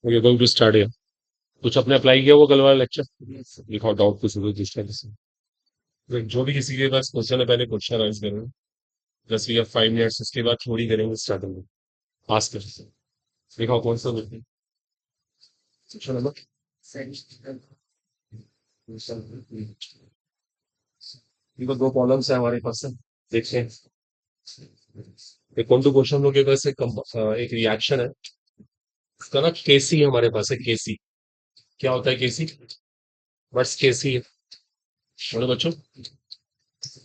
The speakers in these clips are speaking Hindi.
Okay, going to start here. कुछ आपने अप्लाई किया वो कल वाला लेक्चर लिखा डाउट कुछ हो जिस टाइम से जो भी किसी के पास क्वेश्चन है पहले क्वेश्चन राइज करेंगे। जस्ट वी हैव 5 मिनट्स, उसके बाद थोड़ी करेंगे स्टार्टिंग में। पास कर लिखा कौन सा क्वेश्चन नंबर। ये तो दो कॉलम्स है हमारे पास से, देखते हैं। एक कौन तो क्वेश्चन लोग के पास एक रिएक्शन है, इसका ना केसी हमारे पास है। केसी क्या होता है? केसी बस केसी है। बोलो बच्चों,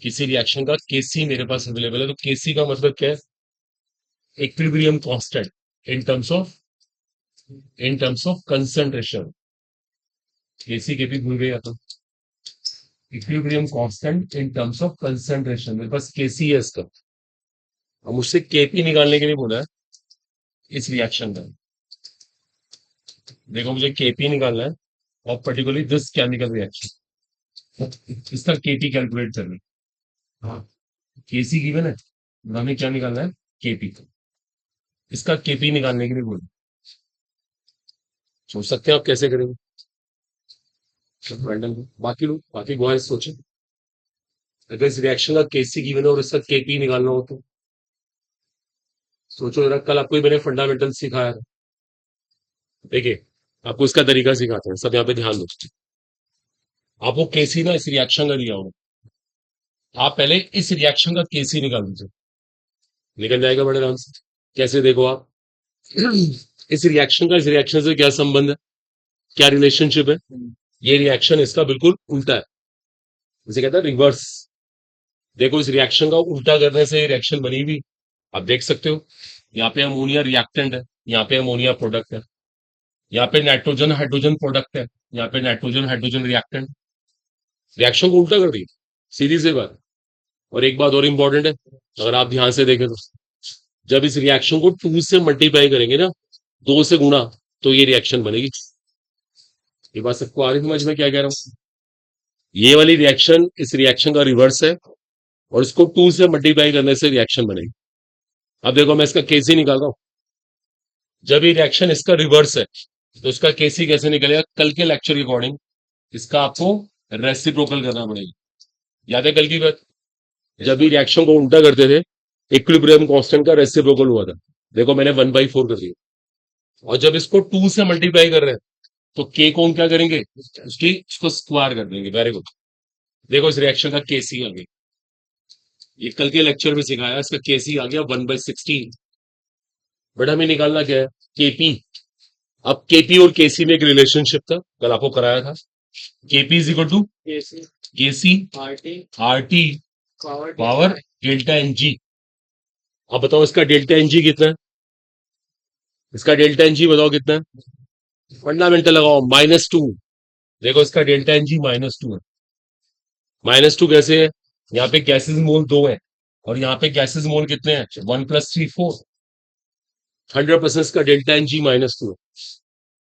किसी रिएक्शन का केसी मेरे पास अवेलेबल है, तो केसी का मतलब क्या है? Equilibrium constant in terms of concentration. KC के भी भूल गए या तो। Equilibrium constant in terms of concentration, मेरे पास केसी है इसका। अब मुझसे केपी निकालने के लिए बोला है इस रिएक्शन का। देखो मुझे केपी निकालना है, और पर्टिकुलरली दिस केमिकल रिएक्शन, इसका केपी कैलकुलेट करना है। हाँ, केसी गिवन है, हमें क्या निकालना है? केपी। इसका केपी निकालने के लिए बोला। सोच सकते हैं आप कैसे करेंगे? रैंडम बाकी बॉयज सोचे, अगर इस रिएक्शन का केसी गिवन है और इसका केपी निकालना हो तो सोचो जरा। कल आपको ही मैंने फंडामेंटल सिखाया था। देखिए, आपको इसका तरीका सिखाते हैं, सब यहाँ पे ध्यान दो। आपको केसी ना इस रिएक्शन का दिया होगा, आप पहले इस रिएक्शन का केसी निकाल लीजिए, निकल जाएगा बड़े आराम से। कैसे? देखो आप, इस रिएक्शन का इस रिएक्शन से क्या संबंध है, क्या रिलेशनशिप है? ये रिएक्शन इसका बिल्कुल उल्टा है, इसे कहता है रिवर्स। देखो, इस रिएक्शन का उल्टा करने से रिएक्शन बनी भी, आप देख सकते हो। यहाँ पे अमोनिया रिएक्टेंट है, यहाँ पे अमोनिया प्रोडक्ट है। यहाँ पे नाइट्रोजन हाइड्रोजन प्रोडक्ट है, यहाँ पे नाइट्रोजन हाइड्रोजन रिएक्टेंट। रिएक्शन को उल्टा कर दिया, सीधी सी बात। और एक बात और इंपॉर्टेंट है, अगर आप ध्यान से देखें तो जब इस रिएक्शन को 2 से मल्टीप्लाई करेंगे ना, 2 से गुणा, तो ये रिएक्शन बनेगी। ये बात सबको आ रही समझ में? क्या कह रहा हूँ? ये वाली रिएक्शन इस रिएक्शन का रिवर्स है, और इसको 2 से मल्टीप्लाई करने से रिएक्शन बनेगी। अब देखो, मैं इसका केसी निकाल रहा हूं। जब ये रिएक्शन इसका रिवर्स है तो इसका केसी कैसे निकलेगा? कल के लेक्चर के अकॉर्डिंग इसका आपको रेसिप्रोकल करना पड़ेगा। याद है कल की बात? जब भी रिएक्शन को उल्टा करते थे, इक्विलिब्रियम कांस्टेंट का रेसिप्रोकल हुआ था। देखो मैंने 1/4 कर दिया, और जब इसको 2 से मल्टीप्लाई कर रहे हैं तो के को हम क्या करेंगे? उसको स्क्वायर कर देंगे। Very good. देखो इस रिएक्शन का केसी आ गया, ये कल के लेक्चर में सिखाया, इसका केसी आ गया 1/16। बट हमें निकालना क्या है? केपी। अब केपी और केसी में एक रिलेशनशिप था, कल आपको कराया था। KP is equal to KC R T power delta N G. अब बताओ इसका डेल्टा एन जी कितना है? इसका डेल्टा एन जी बताओ कितना है? फंडामेंटल लगाओ, -2। देखो इसका डेल्टा एन जी -2 है। -2 कैसे है? यहाँ पे गैसेस मोल 2 है, और यहाँ पे गैसेस मोल कितने हैं? 1 + 3 4। 100% इसका डेल्टा एन जी -2 है।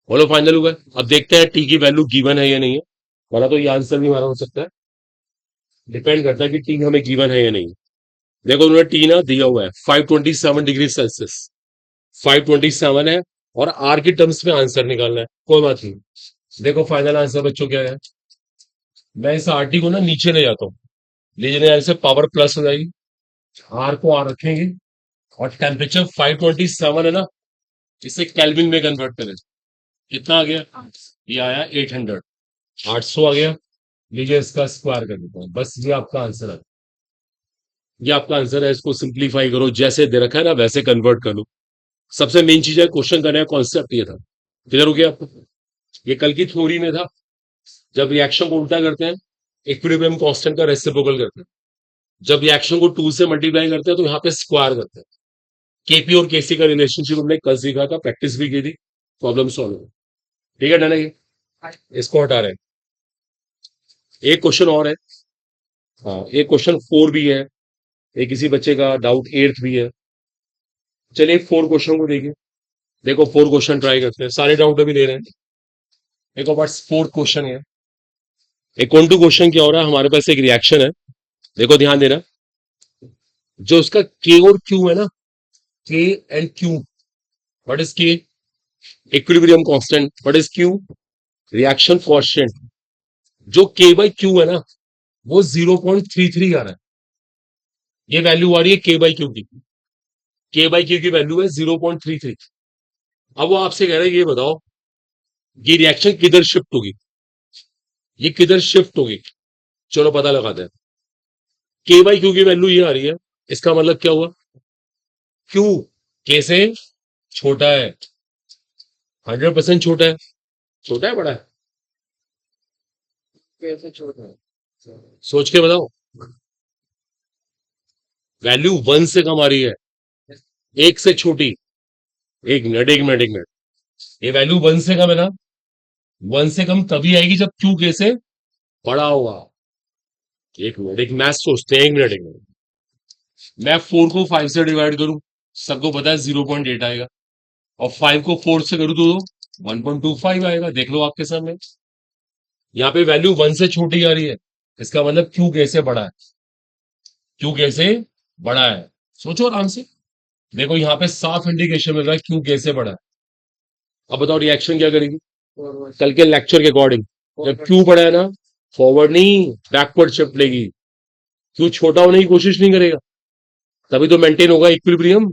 बोलो फाइनल हुआ है? अब देखते हैं टी की वैल्यू गिवन है या नहीं है, वरना तो ये आंसर भी हमारा हो सकता है। डिपेंड करता है कि टी हमें गिवन है या नहीं। देखो उन्होंने टी ना दिया हुआ है 527 डिग्री सेल्सियस, 527 है, और आर की टर्म्स में आंसर निकालना है। कोई बात नहीं, देखो फाइनल आंसर बच्चों क्या है। मैं इस आर टी को ना नीचे ले जाता हूँ, ले जाने जाने से पावर प्लस हो जाएगी, आर को आर रखेंगे, और टेम्परेचर 527 है ना, इसे केल्विन में कन्वर्ट करें। कितना आ गया? ये आया 800, 800 आ गया। लीजिए इसका स्क्वायर कर देता हूँ, बस ये आपका आंसर है। ये आपका आंसर है, इसको सिंप्लीफाई करो, जैसे दे रखा है ना वैसे कन्वर्ट कर लो। सबसे मेन चीज है क्वेश्चन का नया कॉन्सेप्ट ये था। क्लियर हो गया आपको? ये कल की थ्योरी में था, जब रिएक्शन को उल्टा करते हैं इक्विलिब्रियम कांस्टेंट का रेसिप्रोकल करते हैं, जब रिएक्शन को 2 से मल्टीप्लाई करते हैं तो यहाँ पे स्क्वायर करते हैं। केपी और केसी का रिलेशनशिप हमने कल सीखा था, प्रैक्टिस भी की थी, प्रॉब्लम सॉल्व हो। ठीक है, डन है ये? इसको हटा रहे हैं। एक क्वेश्चन और है। हाँ, एक क्वेश्चन 4 भी है, एक किसी बच्चे का डाउट 8th भी है। चलिए 4 क्वेश्चन को देखिए। देखो 4 क्वेश्चन ट्राई करते हैं, सारे डाउट अभी ले रहे हैं। देखो बस 4th क्वेश्चन है। एक कौन टू क्वेश्चन क्या हो रहा है, हमारे पास एक रिएक्शन है, देखो ध्यान देना। जो उसका के और क्यू है ना, के एंड क्यू, व्हाट इज के? Equilibrium constant, what is Q? Reaction coefficient. जो के बाई क्यू है ना, वो 0.33 आ रहा है। ये वैल्यू आ रही है के बाई क्यू की। के बाई क्यू की वैल्यू है 0.33। अब वो आपसे कह रहे हैं ये बताओ, ये रिएक्शन किधर शिफ्ट होगी, ये किधर शिफ्ट होगी? चलो पता लगाते हैं। के बाई क्यू की वैल्यू ये आ रही है, इसका मतलब क्या हुआ? क्यू के से छोटा है, 100% छोटा है। छोटा है बड़ा है? कैसे छोटा है? सोच के बताओ। वैल्यू 1 से कम आ रही है, एक से छोटी। एक मिनट एक मिनट एक मिनट, ये वैल्यू 1 से कम है ना? 1 से कम तभी आएगी जब क्यू के से बड़ा होगा। एक मिनट, एक मैथ सोचते हैं, एक मिनट एक मिनट। मैं 4 को 5 से डिवाइड करूं, सबको पता है 0.8 आएगा। और 5 को 4 से करूं तो 1.25 आएगा। देख लो आपके सामने, यहाँ पे वैल्यू 1 से छोटी आ रही है, इसका मतलब क्यू कैसे बड़ा है, क्यू कैसे बड़ा है। सोचो आराम से। देखो यहाँ पे साफ इंडिकेशन मिल रहा है क्यू कैसे बड़ा है। अब बताओ रिएक्शन क्या करेगी कल के लेक्चर के अकॉर्डिंग? जब क्यू बड़ा है ना, फॉरवर्ड नहीं बैकवर्ड शिफ्ट लेगी। क्यू छोटा होने की कोशिश नहीं करेगा, तभी तो मेंटेन होगा इक्विलिब्रियम।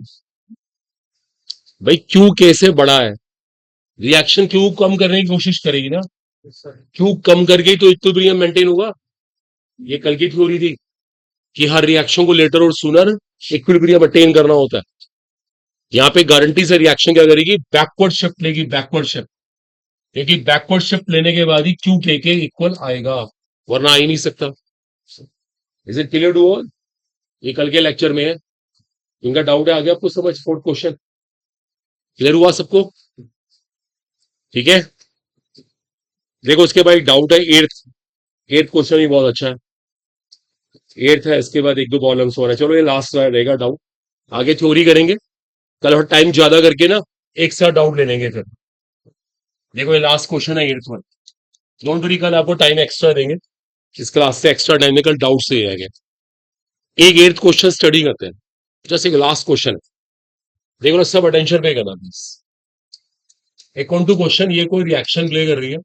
भाई क्यू कैसे बड़ा है, रिएक्शन क्यू कम करने की कोशिश करेगी ना, क्यू कम करके तो इक्विलिब्रियम मेंटेन होगा। ये कल की थ्योरी थी कि हर रिएक्शन को लेटर और सुनर इक्विलिब्रियम अटेन करना होता है। यहाँ पे गारंटी से रिएक्शन क्या करेगी, बैकवर्ड शिफ्ट लेगी, बैकवर्ड शिफ्ट। क्योंकि बैकवर्ड शिफ्ट लेने के बाद ही क्यू के इक्वल आएगा, वरना आ ही नहीं सकता। Is it clear to all? ये कल के लेक्चर में है, इनका डाउट है, आ गया आपको समझ? फोर्थ क्वेश्चन क्लियर हुआ सबको? ठीक है, देखो उसके बाद डाउट है एट्थ। एट्थ क्वेश्चन भी बहुत अच्छा है। एट्थ है, इसके बाद एक दो प्रॉब्लम्स हो रहे हैं। चलो ये लास्ट रहेगा डाउट, आगे थ्योरी करेंगे कल। और टाइम ज्यादा करके ना एक साथ डाउट ले लेंगे फिर। देखो ये लास्ट क्वेश्चन है एट्थ में। डोंट वरी, कल आपको टाइम एक्स्ट्रा देंगे, इस क्लास से एक्स्ट्रा टाइम में कल डाउट से आएंगे। एक एट्थ क्वेश्चन स्टडी करते हैं, जस्ट एक लास्ट क्वेश्चन। देखो ना, सब अटेंशन पे करना प्लीज। एक ऑन टू क्वेश्चन, ये कोई रिएक्शन प्ले कर रही है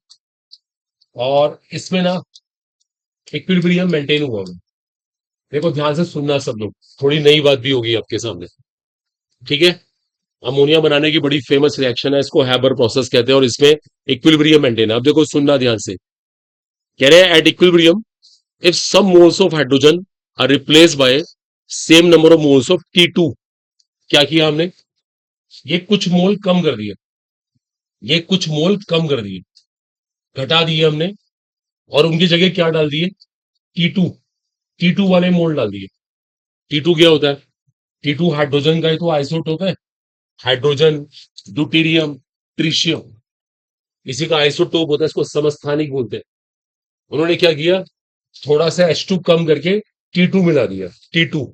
और इसमें ना इक्विलिब्रियम मेंटेन हुआ है। देखो ध्यान से सुनना सब लोग, थोड़ी नई बात भी होगी आपके सामने। ठीक है, अमोनिया बनाने की बड़ी फेमस रिएक्शन है, इसको हैबर प्रोसेस कहते हैं, और इसमें इक्विलिब्रियम मेंटेन है। अब देखो सुनना ध्यान से, कह रहे हैं at equilibrium if some moles of hydrogen are replace by same number of moles of T2। क्या किया हमने, ये कुछ मोल कम कर दिए, ये कुछ मोल कम कर दिए, घटा दिए हमने, और उनकी जगह क्या डाल दिए, T2। T2 वाले मोल डाल दिए। T2 क्या होता है? T2 हाइड्रोजन का ही तो आइसोटोप है। हाइड्रोजन, ड्यूटेरियम, ट्रिशियम, इसी का आइसोटोप होता है, इसको समस्थानिक बोलते हैं। उन्होंने क्या किया, थोड़ा सा H2 कम करके T2 मिला दिया। T2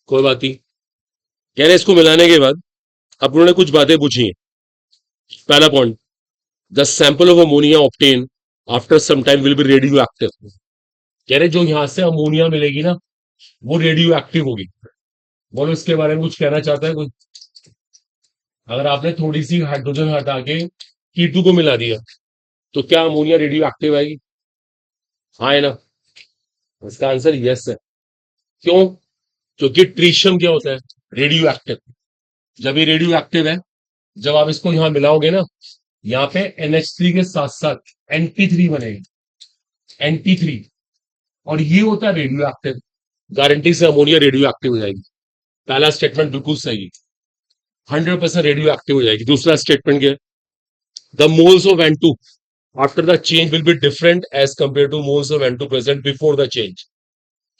कोई बात नहीं, कह रहे इसको मिलाने के बाद अब उन्होंने कुछ बातें पूछी हैं। पहला point, the sample of ammonia obtain after some time will be radioactive. कह रहे जो यहां से अमोनिया मिलेगी ना, वो रेडियो एक्टिव होगी। बोलो इसके बारे में कुछ कहना चाहता है कोई? अगर आपने थोड़ी सी हाइड्रोजन हटा के T2 को मिला दिया, तो क्या अमोनिया रेडियो एक्टिव आएगी? हाँ है ना? इसका आंसर यस है। क्यों? क्योंकि ट्रीशियम क्या होता है, रेडियो एक्टिव। जब ये रेडियो एक्टिव है, जब आप इसको यहां मिलाओगे ना, यहाँ पे NH3 के साथ साथ NP3 बनेगी, NP3, और ये होता है रेडियो एक्टिव। गारंटी से अमोनिया रेडियो एक्टिव हो जाएगी। पहला स्टेटमेंट बिल्कुल सही, 100% रेडियो एक्टिव हो जाएगी। दूसरा स्टेटमेंट क्या है, the moles of N2 after the change will be different as compare to moles of N2 present before the change.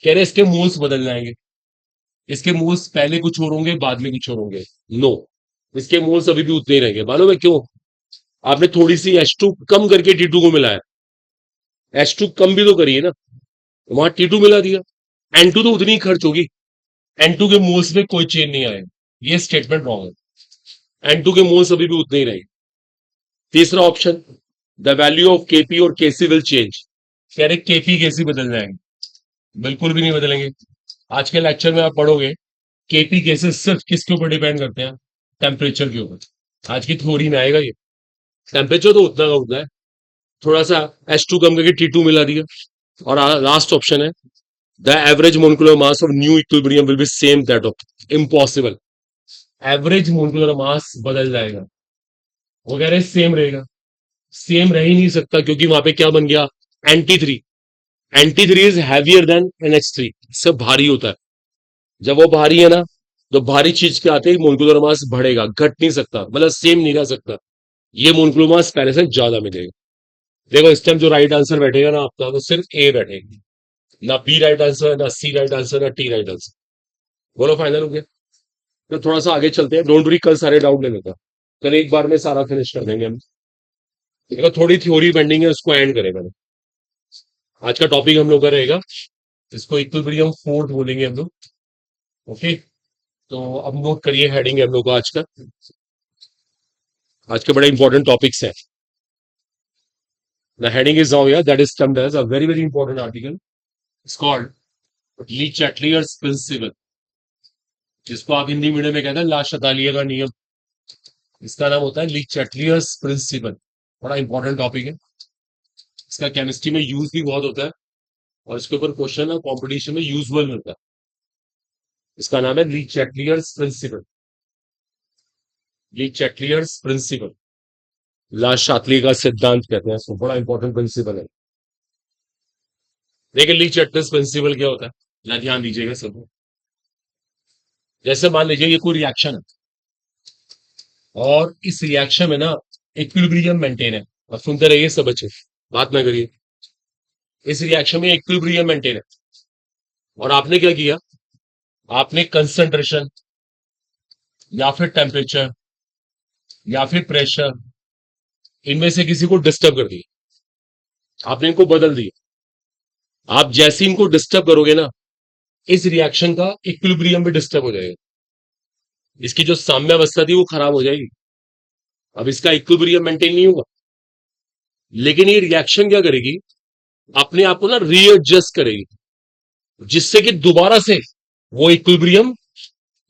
कह रहे इसके मोल्स बदल जाएंगे, इसके मोल्स पहले कुछ और होंगे, बाद में कुछ और होंगे। नो, इसके मोल्स अभी भी उतने ही रहेंगे। मालूम है क्यों? आपने थोड़ी सी H2 कम करके T2 को मिलाया, H2 कम भी तो करिए ना, वहां T2 मिला दिया, N2 तो उतनी ही खर्च होगी, N2 के मोल्स में कोई चेंज नहीं आएगा। ये स्टेटमेंट रॉन्ग है, N2 के मोल्स अभी भी उतने ही रहेंगे। तीसरा option, the value of Kp और Kc विल चेंज। कह रहे Kp Kc बदल जाएंगे, बिल्कुल भी नहीं बदलेंगे। आज के लेक्चर में आप पढ़ोगे Kp Kc सिर्फ किसके ऊपर डिपेंड करते हैं, टेम्परेचर के ऊपर। आज की थ्योरी में आएगा ये। टेम्परेचर तो उतना का उतना है, थोड़ा सा H2 कम करके T2 मिला दिया। और लास्ट ऑप्शन है, the average molecular mass of new equilibrium will be same that of. Impossible, average molecular mass बदल जाएगा, वो कह रहे हैं सेम रहेगा। सेम रह ही नहीं सकता, क्योंकि वहां पे क्या बन गया, NT3। NT3 is heavier than NH3, इससे भारी होता है। जब वो भारी है ना, तो भारी चीज के आते ही मोलिकुलर मास बढ़ेगा, घट नहीं सकता, मतलब सेम नहीं रह सकता। ये मोलिकुलर मास पहले से ज्यादा मिलेगा। देखो इस टाइम जो राइट आंसर बैठेगा ना आपका, वो सिर्फ ए बैठेगा, ना बी राइट आंसर, ना सी राइट आंसर, ना टी राइट आंसर। बोलो फाइनल हो गया। तो थोड़ा सा आगे चलते हैं, डोंट वरी, कल सारे डाउट ले लेता, कल एक बार में सारा फिनिश कर देंगे हम। देखो थोड़ी थ्योरी पेंडिंग है, उसको एंड करें मैंने। आज का टॉपिक हम लोग का रहेगा, इसको इक्विलिब्रियम फोर्थ बोलेंगे हम लोग। ओके, तो अब नोट करिए हेडिंग है हम लोग का आज के बड़े इंपॉर्टेंट टॉपिक्स हैं। The heading is now here, that is termed as a very very important article, it's called le Chatelier's principle, जिसको आप हिंदी मीडियम में कहते हैं ला शतालिये का नियम। इसका नाम होता है ली चैटलियर्स प्रिंसिपल। बड़ा इंपॉर्टेंट टॉपिक है, इसका केमिस्ट्री में यूज भी बहुत होता है, और इसके ऊपर क्वेश्चन और कॉम्पिटिशन में यूजुअल मिलता है। इसका नाम है ली चैटलियर्स प्रिंसिपल। ली चैटलियर्स प्रिंसिपल, ला शातली का सिद्धांत कहते हैं इसको, बड़ा इंपॉर्टेंट प्रिंसिपल है। देखिए ली चैटलियर्स प्रिंसिपल क्या होता है, ना ध्यान दीजिएगा सब। जैसे मान लीजिए ये कोई रिएक्शन है, और इस रिएक्शन में ना इक्विलिब्रियम मेंटेन है। और सुनते रहिए सब बच्चे, बात ना करिए। इस रिएक्शन में इक्विलिब्रियम मेंटेन है, और आपने क्या किया, आपने कंसंट्रेशन या फिर टेम्परेचर या फिर प्रेशर, इनमें से किसी को डिस्टर्ब कर दिया, आपने इनको बदल दिया। आप जैसे इनको डिस्टर्ब करोगे ना, इस रिएक्शन का इक्विलिब्रियम भी डिस्टर्ब हो जाएगा, इसकी जो साम्यावस्था थी वो खराब हो जाएगी। अब इसका इक्विलिब्रियम मेंटेन नहीं होगा, लेकिन ये रिएक्शन क्या करेगी, अपने आप को ना रीएडजस्ट करेगी, जिससे कि दोबारा से वो इक्विलिब्रियम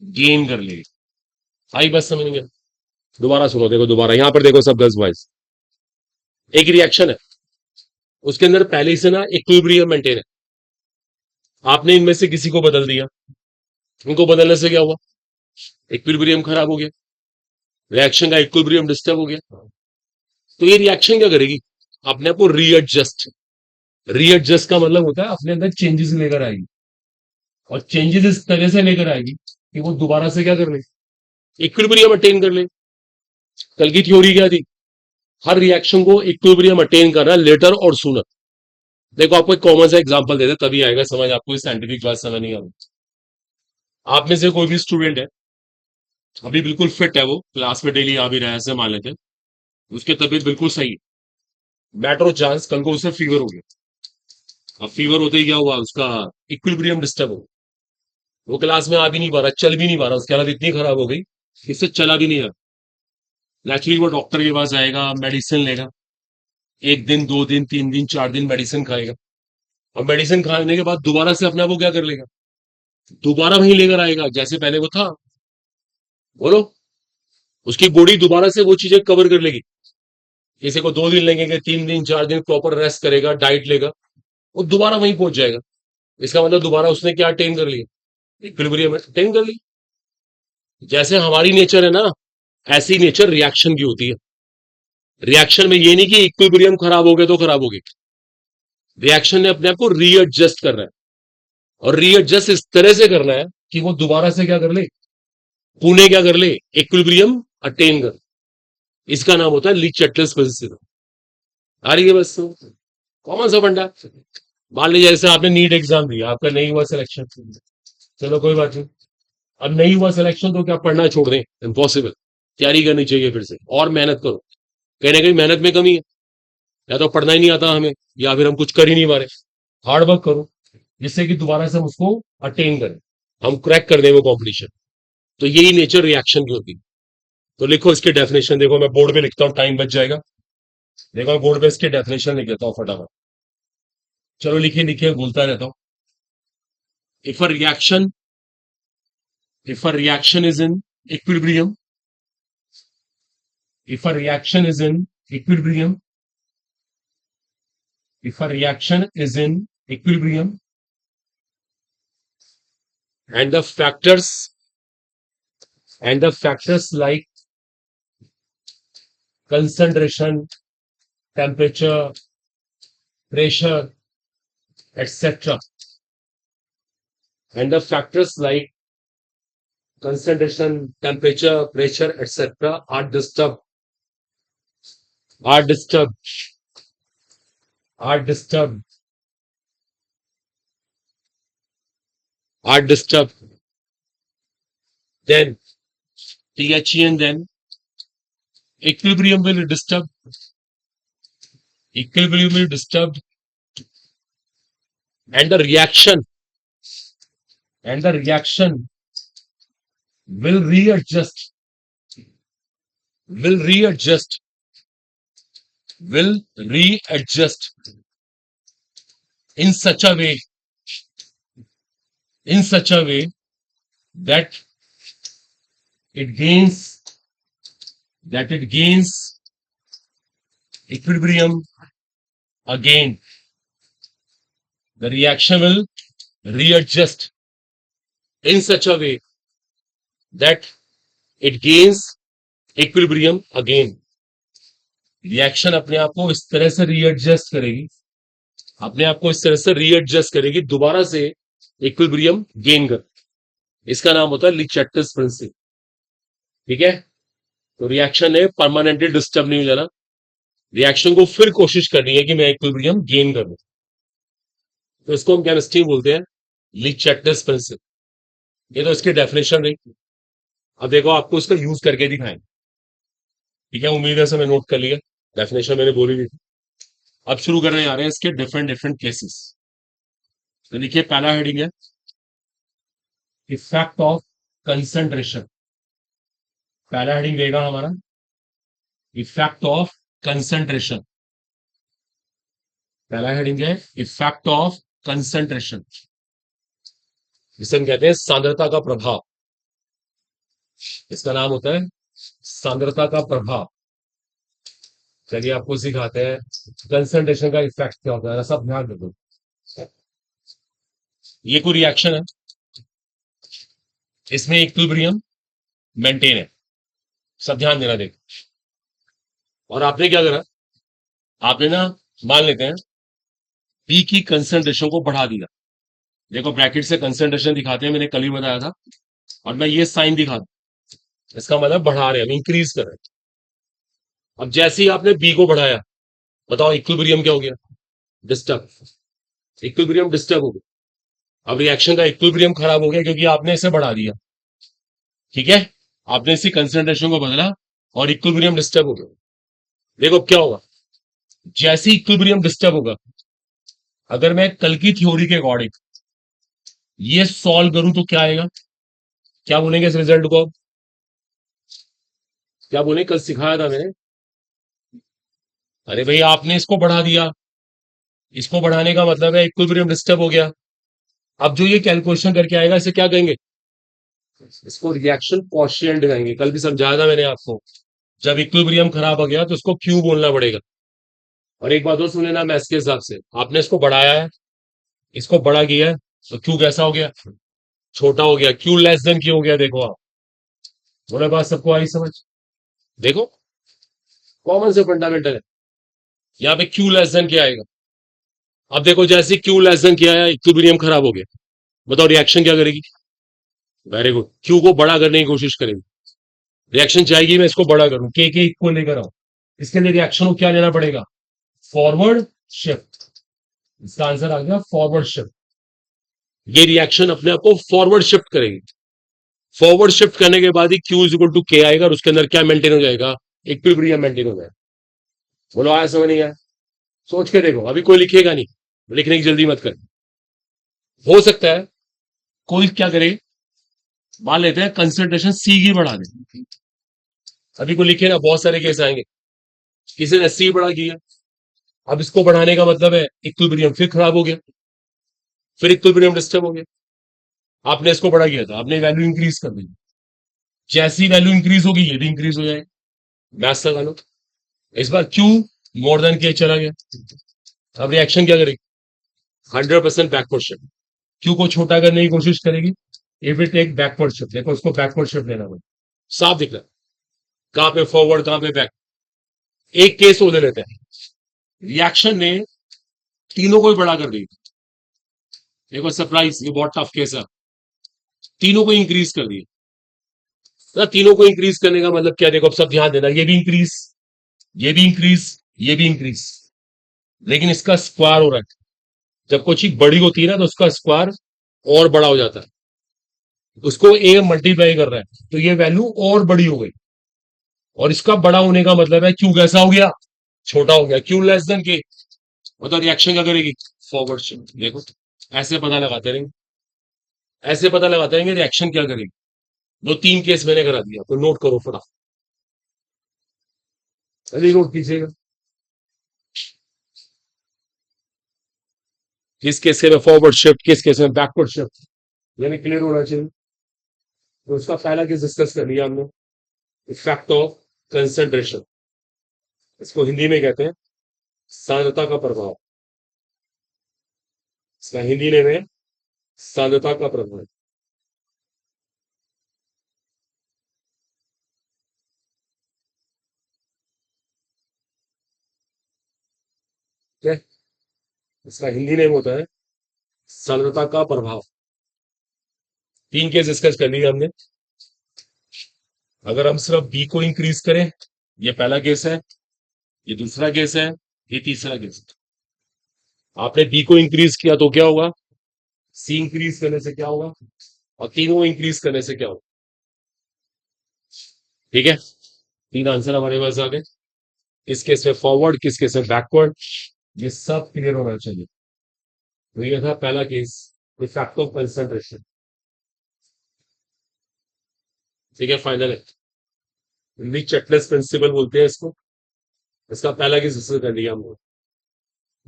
गेन कर लेगी। आई बस समझ में? दोबारा सुनो, देखो दोबारा यहां पर देखो सब गर्ल्स बॉयज, एक रिएक्शन है, उसके अंदर पहले से ना इक्विलिब्रियम मेंटेन है, आपने इनमें से किसी को बदल दिया। इनको बदलने से क्या हुआ, इक्विलिब्रियम खराब हो गया, रिएक्शन का इक्विलिब्रियम डिस्टर्ब हो गया। तो ये रिएक्शन क्या करेगी, अपने आप को रीएडजस्ट। रीएडजस्ट का मतलब होता है अपने अंदर चेंजेस लेकर आएगी, और चेंजेस इस तरह से लेकर आएगी कि वो दोबारा से क्या कर ले, इक्विलिब्रियम अटेन कर ले। कल की थ्योरी क्या थी, हर रिएक्शन को इक्विलिब्रियम अटेन करना लेटर और सूनर। देखो आपको एक कॉमन सा एग्जांपल देते तभी आएगा समझ, आपको साइंटिफिक बात समझ नहीं आती। आप में से कोई भी स्टूडेंट है, अभी बिल्कुल फिट है, वो क्लास में डेली आ भी रहा है, ऐसे मान लेते हैं, उसकी तबीयत बिल्कुल सही है, मैटर चांस कल को उसे फीवर हो गया। अब फीवर होते ही क्या हुआ, उसका इक्विलिब्रियम डिस्टर्ब हो गया, वो क्लास में आ भी नहीं पा रहा, चल भी नहीं पा रहा, उसकी हालत इतनी खराब हो गई कि इससे चला भी नहीं रहा। नेचुरली वो डॉक्टर के पास आएगा, मेडिसिन लेगा, एक दिन, 2 दिन, 3 दिन, 4 दिन मेडिसिन खाएगा, और मेडिसिन खाने के बाद दोबारा से अपने आप को क्या कर लेगा, दोबारा वहीं लेकर आएगा जैसे पहले वो था। बोलो, उसकी बॉडी दोबारा से वो चीजें कवर कर लेगी। किसी को 2 दिन लगेंगे, 3 दिन, 4 दिन प्रॉपर रेस्ट करेगा, डाइट लेगा, वो दोबारा वहीं पहुंच जाएगा। इसका मतलब दोबारा उसने क्या अटेन कर लिया, इक्विलिब्रियम अटेन कर लिया। जैसे हमारी नेचर है ना, ऐसी नेचर रिएक्शन की होती है। रिएक्शन में ये नहीं कि इक्विलिब्रियम खराब हो गया तो खराब हो गया, रिएक्शन ने अपने आप को रीएडजस्ट करना है, और रीएडजस्ट इस तरह से करना है कि वो दोबारा से क्या कर ले, पुणे क्या कर ले, इक्विलिब्रियम अटेन कर। इसका नाम होता है ली चैटलियर्स प्रिंसिपल। आ रही है बस, कॉमन सा फंडा। मान लीजिए जैसे आपने नीट एग्जाम दिया, आपका नहीं हुआ सिलेक्शन, चलो कोई बात नहीं, अब नहीं हुआ सिलेक्शन तो क्या पढ़ना छोड़ दें, इम्पॉसिबल। तैयारी करनी चाहिए फिर से, और मेहनत करो, कहीं ना कहीं मेहनत में कमी है, या तो पढ़ना ही नहीं आता हमें, या फिर हम कुछ कर ही नहीं पा रहे। हार्ड वर्क करो, जिससे कि दोबारा से हम उसको अटेन करें, हम क्रैक कर दें वो कॉम्पिटिशन। तो यही नेचर रिएक्शन की होती है। तो लिखो इसकी डेफिनेशन, देखो मैं बोर्ड पे लिखता हूँ, टाइम बच जाएगा। देखो मैं बोर्ड पे इसकी डेफिनेशन लिख देता हूँ फटाफट। चलो लिखिए लिखिए, भूलता रहता हूँ। If a reaction, if a reaction is in equilibrium, if a reaction is in equilibrium, if a reaction is in equilibrium and the factors like concentration, temperature, pressure, etc. And the factors like concentration, temperature, pressure, etc. are disturbed, are disturbed, are disturbed. Then THEN, then equilibrium will disturb. Equilibrium will disturb, and the reaction will readjust, will readjust, will readjust in such a way, in such a way that it gains, that it gains equilibrium again. The reaction will readjust in such a way that it gains equilibrium again. Reaction अपने आप को इस तरह से रीएडजस्ट करेगी, अपने आप को इस तरह से रीएडजस्ट करेगी, दोबारा से इक्विलिब्रियम गेन कर। इसका नाम होता है लीचेट्स प्रिंसिपल। ठीक है, तो रिएक्शन है परमानेंटली डिस्टर्ब नहीं हो जाना, रिएक्शन को फिर कोशिश करनी है कि मैं इक्विलिब्रियम गेन करूं, तो इसको हम केमिस्ट्री बोलते हैं लीचेट्स प्रिंसिपल। ये तो इसकी डेफिनेशन रही। अब देखो आपको इसका यूज करके दिखाएं। ठीक है, उम्मीद है समय नोट कर लिया, डेफिनेशन मैंने बोली थी। अब शुरू करने जा रहे हैं इसके डिफरेंट डिफरेंट केसेस। तो देखिए पहला हेडिंग है इफेक्ट ऑफ कंसंट्रेशन। पहला हेडिंग रहेगा हमारा इफेक्ट ऑफ कंसंट्रेशन। पहला हेडिंग है इफेक्ट ऑफ कंसंट्रेशन, जिसे हम कहते हैं सांद्रता का प्रभाव। इसका नाम होता है सांद्रता का प्रभाव। चलिए आपको सिखाते हैं कंसंट्रेशन का इफेक्ट क्या होता है, सब ध्यान रखो। ये कोई रिएक्शन है, इसमें इक्विलिब्रियम मेंटेन है, सब ध्यान देना। देख, और आपने क्या करा, आपने ना मान लेते हैं बी की कंसंट्रेशन को बढ़ा दिया। देखो ब्रैकेट से कंसंट्रेशन दिखाते हैं, मैंने कल ही बताया था, और मैं ये साइन दिखा दूं, इसका मतलब बढ़ा रहे हैं, हम इंक्रीज कर रहे हैं। अब जैसे ही आपने बी को बढ़ाया, बताओ इक्विलिब्रियम क्या हो गया, डिस्टर्ब। इक्विलिब्रियम डिस्टर्ब हो गया। अब रिएक्शन का इक्विलिब्रियम खराब हो गया क्योंकि आपने इसे बढ़ा दिया। ठीक है, आपने इसी कंसंट्रेशन को बदला और इक्विलिब्रियम डिस्टर्ब हो गया। देखो क्या होगा, जैसे इक्विलिब्रियम डिस्टर्ब होगा, अगर मैं कल की थ्योरी के अकॉर्डिंग ये सॉल्व करूं तो क्या आएगा, क्या बोलेंगे इस रिजल्ट को, क्या बोले, कल सिखाया था मैंने। अरे भाई आपने इसको बढ़ा दिया, इसको बढ़ाने का मतलब है इक्विलिब्रियम डिस्टर्ब हो गया। अब जो ये कैलकुलेशन करके आएगा इसे क्या कहेंगे, इसको रिएक्शन कोएफिशिएंट कहेंगे। कल भी समझाया था मैंने आपको, जब इक्विलिब्रियम खराब हो गया तो इसको क्यू बोलना पड़ेगा। और एक बात और सुन लेना, मैथ्स के हिसाब से आपने इसको बढ़ाया है, इसको बड़ा किया है, तो क्यू कैसा हो गया, छोटा हो गया। क्यू लेस देन क्यू हो गया। देखो आप, बोला बात सबको आई समझ। देखो कॉमन से फंडामेंटल है, यहाँ पे क्यू लेस देन क्या आएगा। अब देखो जैसे क्यू लेस देन क्या आया, इक्विलिब्रियम खराब हो गया, बताओ रिएक्शन क्या करेगी। वेरी गुड, क्यू को बड़ा करने की कोशिश करेगी, रिएक्शन चाहेगी मैं इसको बड़ा करूं, के इक्वल लेकर आऊं। इसके लिए रिएक्शन को क्या लेना पड़ेगा, फॉरवर्ड शिफ्ट। इसका आंसर आ गया फॉरवर्ड शिफ्ट। ये रिएक्शन अपने आप को फॉरवर्ड शिफ्ट करेगी। फॉरवर्ड शिफ्ट करने के बाद ही क्यू इज इक्वल टू के आएगा, और उसके अंदर क्या मेंटेन हो जाएगा, इक्विलिब्रियम मेंटेन हो जाएगा। बोलो आया समझ नहीं आया, सोच के देखो। अभी कोई लिखेगा नहीं, लिखने की जल्दी मत कर। हो सकता है कोई क्या करे, मान लेते हैं कंसंट्रेशन सी की बढ़ा दे। अभी को लिखे ना, बहुत सारे केस आएंगे, किसी ने सी बढ़ा किया, अब इसको बढ़ाने का मतलब है इक्विलिब्रियम फिर खराब हो गया, फिर इक्विलिब्रियम डिस्टर्ब हो गया। आपने इसको बढ़ा किया था, आपने वैल्यू इंक्रीज कर दी, जैसी वैल्यू इंक्रीज होगी ये भी इंक्रीज हो जाएगा। मैथ्स लगा लो, इस बार क्यू मोर देन के चला गया, अब रिएक्शन क्या करेगी? 100% बैकवर्ड शिफ्ट। क्यू को छोटा करने की कोशिश करेगी, if it take backward shift, देखो उसको बैकवर्ड शिफ्ट लेना पड़ेगा। साफ दिख रहा है कहां पे फॉरवर्ड कहां पे बैक। एक केस वो ले लेते हैं, रिएक्शन ने तीनों को ही बड़ा कर दी। देखो सरप्राइज, ये बहुत टफ केस है, तीनों को इंक्रीज कर दिया ना। तीनों को इंक्रीज करने का मतलब क्या, देखो अब सब ध्यान देना, ये भी इंक्रीज, ये भी इंक्रीज, ये भी इंक्रीज, लेकिन इसका स्क्वायर हो रहा है। जब कोई चीज बड़ी होती है ना तो उसका स्क्वायर और बड़ा हो जाता है, उसको ए मल्टीप्लाई कर रहा है तो ये वैल्यू और बड़ी हो गई, और इसका बड़ा होने का मतलब है क्यू कैसा हो गया, छोटा हो गया। क्यू लेस देन के, मतलब रिएक्शन क्या करेगी, फॉरवर्ड शिफ्ट। देखो ऐसे पता लगाते रहेंगे, ऐसे पता लगाते रहेंगे रिएक्शन क्या करेगी। दो तीन केस मैंने करा दिया, तो नोट करो फटाफट, अरे नोट कीजिएगा। किस केस में फॉरवर्ड शिफ्ट, किस केस में बैकवर्ड शिफ्ट, यानी क्लियर होना चाहिए। तो उसका पहला केस डिस्कस कर लिया हमने, इफेक्ट ऑफ कंसंट्रेशन, इसको हिंदी में कहते हैं सांद्रता का प्रभाव। इसका हिंदी नेम है सांद्रता का प्रभाव। ठीक है, इसका हिंदी नेम होता है सांद्रता का प्रभाव। तीन केस डिस्कस कर लिए हमने। अगर हम सिर्फ बी को इंक्रीज करें, ये पहला केस है, ये दूसरा केस है, ये तीसरा केस है। आपने बी को इंक्रीज किया तो क्या होगा, सी इंक्रीज करने से क्या होगा, और तीनों को इंक्रीज करने से क्या होगा। ठीक है, तीन आंसर हमारे पास आ गए। किस केस में फॉरवर्ड, किस केस में बैकवर्ड, ये सब क्लियर होना चाहिए। तो ये था पहला केस, इफेक्ट ऑफ कंसंट्रेशन। ठीक है, फाइनल है, हिंदी चेकलिस्ट प्रिंसिपल बोलते हैं इसको। इसका पहला केस डिस्कस कर लिया हमने,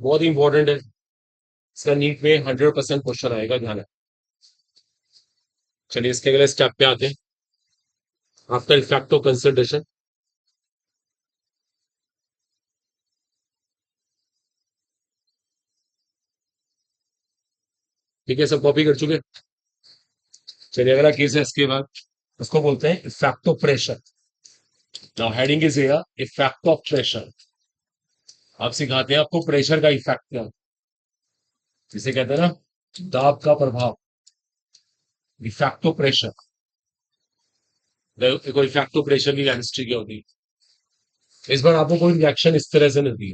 बहुत इंपॉर्टेंट है, इसका नीट में 100% क्वेश्चन आएगा, ध्यान है। चलिए इसके अगले स्टेप पे आते हैं, आफ्टर इफेक्ट ऑफ कंसंट्रेशन। ठीक है, सब कॉपी कर चुके। चलिए अगला केस है इसके बाद, उसको बोलते हैं effect of pressure. Now heading is here effect of pressure. आप सिखाते हैं आपको प्रेशर का इफेक्ट क्या है। जिसे कहते हैं ना दाब का प्रभाव, इफेक्ट ऑफ प्रेशर। देखो इफेक्ट ऑफ प्रेशर की केमिस्ट्री क्या होती है। इस बार आपको कोई रिएक्शन इस तरह से नहीं दी,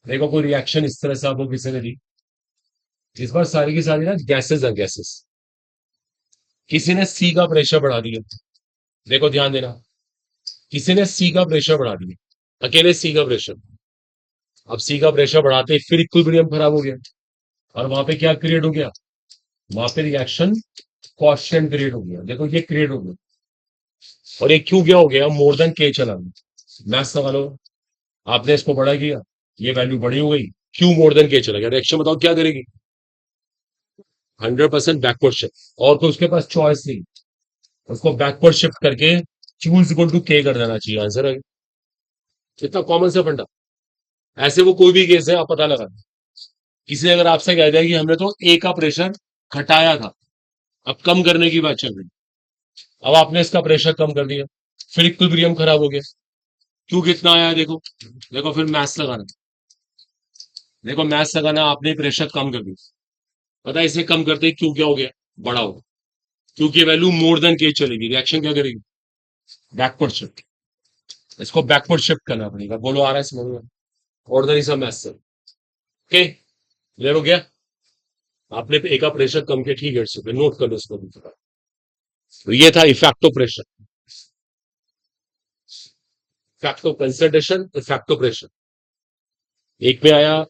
देखो कोई रिएक्शन इस तरह से आपको किसी ने दी। इस बार सारी की सारी ना गैसेस है, गैसेस। किसी ने सी का प्रेशर बढ़ा दिया, देखो ध्यान देना, किसी ने सी का प्रेशर बढ़ा दिया, अकेले सी का प्रेशर। अब सी का प्रेशर बढ़ाते ही फिर इक्विलिब्रियम खराब हो गया, और वहां पे क्या क्रिएट हो गया, वहां पे रिएक्शन कॉन्स्टेंट क्रिएट हो गया। देखो ये क्रिएट हो गया, और ये क्यों क्या हो गया, मोर देन के चला गया। मैथ्स लगा लो, आपने इसको बड़ा किया, ये वैल्यू बड़ी हो गई, क्यू मोर देन के चला गया। रिएक्शन बताओ क्या करेगी, 100% बैकवर्ड शिफ्ट, और तो उसके पास चॉइस नहीं, उसको बैकवर्ड शिफ्ट करके क्यू इज इक्वल टू के कर देना चाहिए। आंसर है कितना कॉमन सा फंडा। ऐसे वो कोई भी केस है आप पता लगा, किसी ने अगर आपसे कह दिया कि हमने तो ए का प्रेशर घटाया था, अब कम करने की बात चल रही, अब आपने इसका प्रेशर कम कर दिया, फिर इक्विलिब्रियम खराब हो गया। क्यों कितना आया है देखो, देखो फिर मैथ्स लगाना, देखो मैथ्स लगाना, आपने प्रेशर कम कर दिया, पता है इसे कम करते ही क्यों क्या हो गया, बड़ा हो गया। क्योंकि वैल्यू मोर देन के चलेगी, रिएक्शन क्या करेगी, बैकवर्ड शिफ्ट। इसको बैकवर्ड शिफ्ट करना पड़ेगा। बोलो आ रहा है समझ में, ऑर्डनरी सा मैथ्स है। ओके, क्लियर हो गया। आपने एक का प्रेशर कम किया, ठीक है, इट्स ओके, नोट कर लो इसको भी। तो ये था effect of pressure, effect of concentration, effect of pressure. एक में आया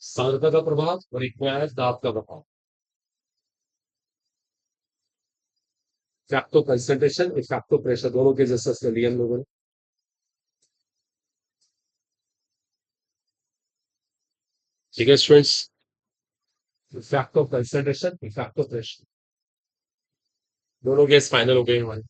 सांद्रता का प्रभाव और एक में आया दाब का प्रभाव। Effect of concentration, effect of pressure, दोनों के डिस्कस कर लिया हम लोगों ने। ठीक है students, effect of concentration, effect of pressure, दोनों केस फाइनल हो गए हमारे।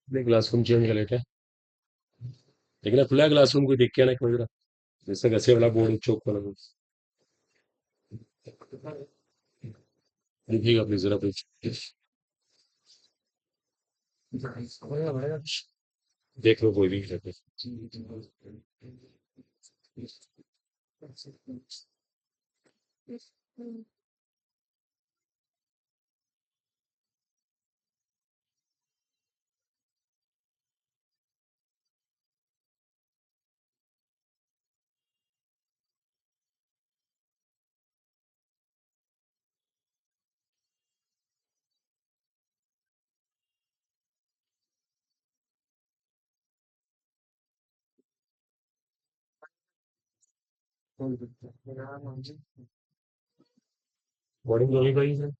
देख क्लासरूम चेंज कर लेते हैं। लेकिन खुला है क्लासरूम, कोई देख के ना एक बार जरा, जैसे घसे वाला बोर्ड चौक पर लगे। देखिएगा प्लीज जरा प्लीज, देख लो कोई भी रहते। बॉडी में होनी पड़ेगी sir.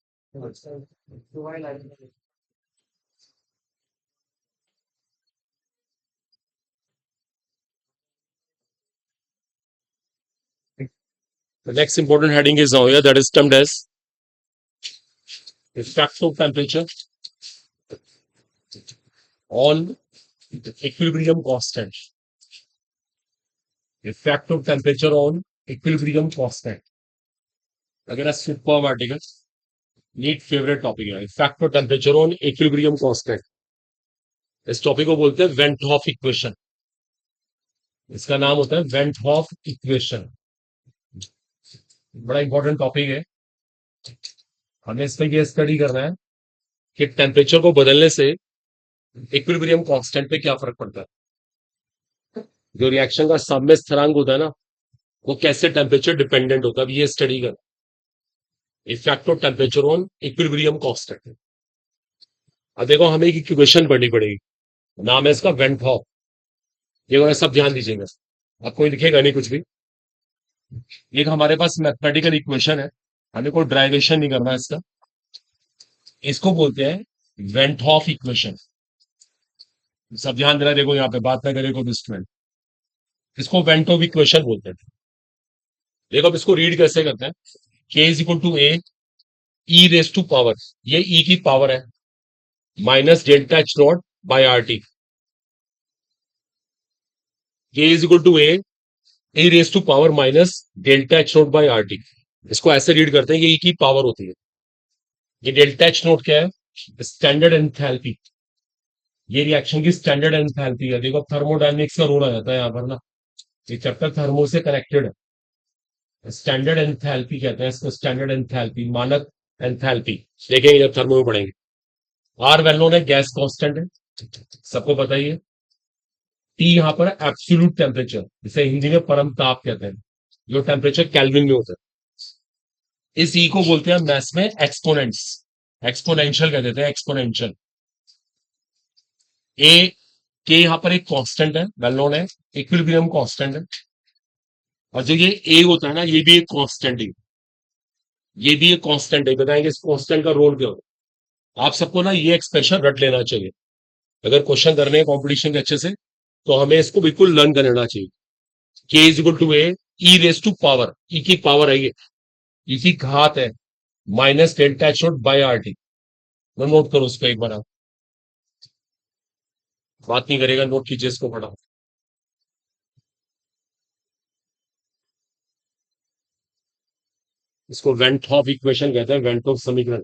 The next important heading is now here, that is termed as effect of temperature on equilibrium constant. Effect of temperature on equilibrium constant. अगर super article NEET favourite topic है, effect of temperature on equilibrium constant. इस टॉपिक को बोलते हैं वेंट हॉफ इक्वेशन। इसका नाम होता है वेंट हॉफ इक्वेशन। बड़ा इंपॉर्टेंट टॉपिक है, हमें इस पर ये स्टडी करना है कि टेम्परेचर को बदलने से इक्विलिब्रियम कांस्टेंट पे क्या फर्क पड़ता है। जो रिएक्शन का साम्य स्थिरांक होता है ना, वो कैसे टेम्परेचर डिपेंडेंट होता है, ये स्टडी कर। Effect of temperature on equilibrium constant. अब देखो हमें एक इक्वेशन पढ़नी पड़ेगी, नाम है इसका वेंट हॉफ। ये सब ध्यान दीजिएगा, अब कोई लिखेगा नहीं कुछ भी। एक हमारे पास मैथमेटिकल इक्वेशन है, हमें कोई ड्राइवेशन नहीं करना इसका। इसको बोलते हैं वेंट हॉफ इक्वेशन। सब ध्यान देना, देखो यहाँ पे बात ना करे कोई स्टूडेंट। इसको वेंट हॉफ इक्वेशन बोलते हैं। देखो अब इसको रीड कैसे करते हैं। K is equal to A e raise to power, ये ई की पावर है, minus delta H naught by R T. K is equal to A raise to power minus delta H naught by R T. इसको ऐसे रीड करते हैं, ये ई की पावर होती है। ये डेल्टा एच नोट क्या है, स्टैंडर्ड एंथैल्पी। ये रिएक्शन की स्टैंडर्ड एंथैल्पी है। देखो थर्मोडायनेमिक्स का रोल आ जाता है यहाँ पर ना, ये चैप्टर थर्मो से कनेक्टेड है। स्टैंडर्ड एंथैल्पी कहते हैं इसको, स्टैंडर्ड एंथैल्पी, मानक एंथैल्पी। देखेंगे जब थर्मो में पढ़ेंगे। आर वेल नोन है, गैस कांस्टेंट है, सबको पता ही है। टी यहाँ पर एब्सोल्यूट टेम्परेचर, जिसे हिंदी में परम ताप कहते हैं, जो टेम्परेचर केल्विन में होता है। इस ई को बोलते हैं मैथ्स में एक्सपोनेंट्स, एक्सपोनेंशियल कह देते हैं, एक्सपोनेंशियल। ए के यहाँ पर एक कांस्टेंट है, वेल नोन है, इक्विलिब्रियम कांस्टेंट है। और जो ये ए होता है ना, ये भी एक कांस्टेंट है, ये भी एक कांस्टेंट है। बताएंगे इस कांस्टेंट का रोल क्या होता है। आप सबको ना ये एक्सप्रेशन रट लेना चाहिए, अगर क्वेश्चन करने हैं कॉम्पिटिशन के अच्छे से, तो हमें इसको बिल्कुल लर्न कर लेना चाहिए। K is equal to A e raise to power, e की पावर है ये, ई की घात है, minus delta H naught by R T. Note करो उसको एक बार, आप बात नहीं करेगा, नोट कीजिए इसको, पढ़ा। इसको वेंट हॉफ इक्वेशन कहते हैं, वेंट हॉफ समीकरण।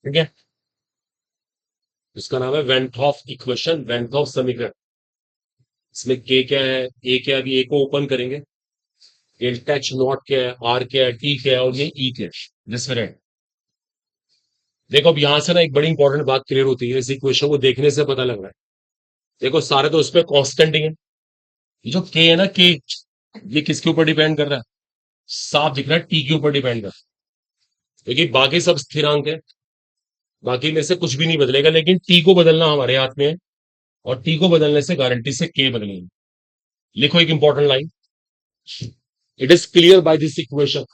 ठीक है, इसका नाम है van't Hoff equation, van't Hoff समीकरण। इसमें के क्या है, ए क्या है, अभी ए को ओपन करेंगे। डेल्टा एच नॉट क्या है, आर क्या है, टी क्या है, और ये ई क्या है, डिफरेंट। देखो अब यहां से ना एक बड़ी इंपॉर्टेंट बात क्लियर होती है, इस इक्वेशन को देखने से पता लग रहा है। देखो सारे तो उसपे कांस्टेंट ही है। ये जो के है ना, के, ये किसके ऊपर डिपेंड कर रहा है, साफ दिख रहा है टी के ऊपर डिपेंड है, क्योंकि बाकी सब स्थिरांक है, बाकी में से कुछ भी नहीं बदलेगा, लेकिन टी को बदलना हमारे हाथ में है, और टी को बदलने से गारंटी से के बदलेंगे। लिखो एक important line, it is clear by this equation,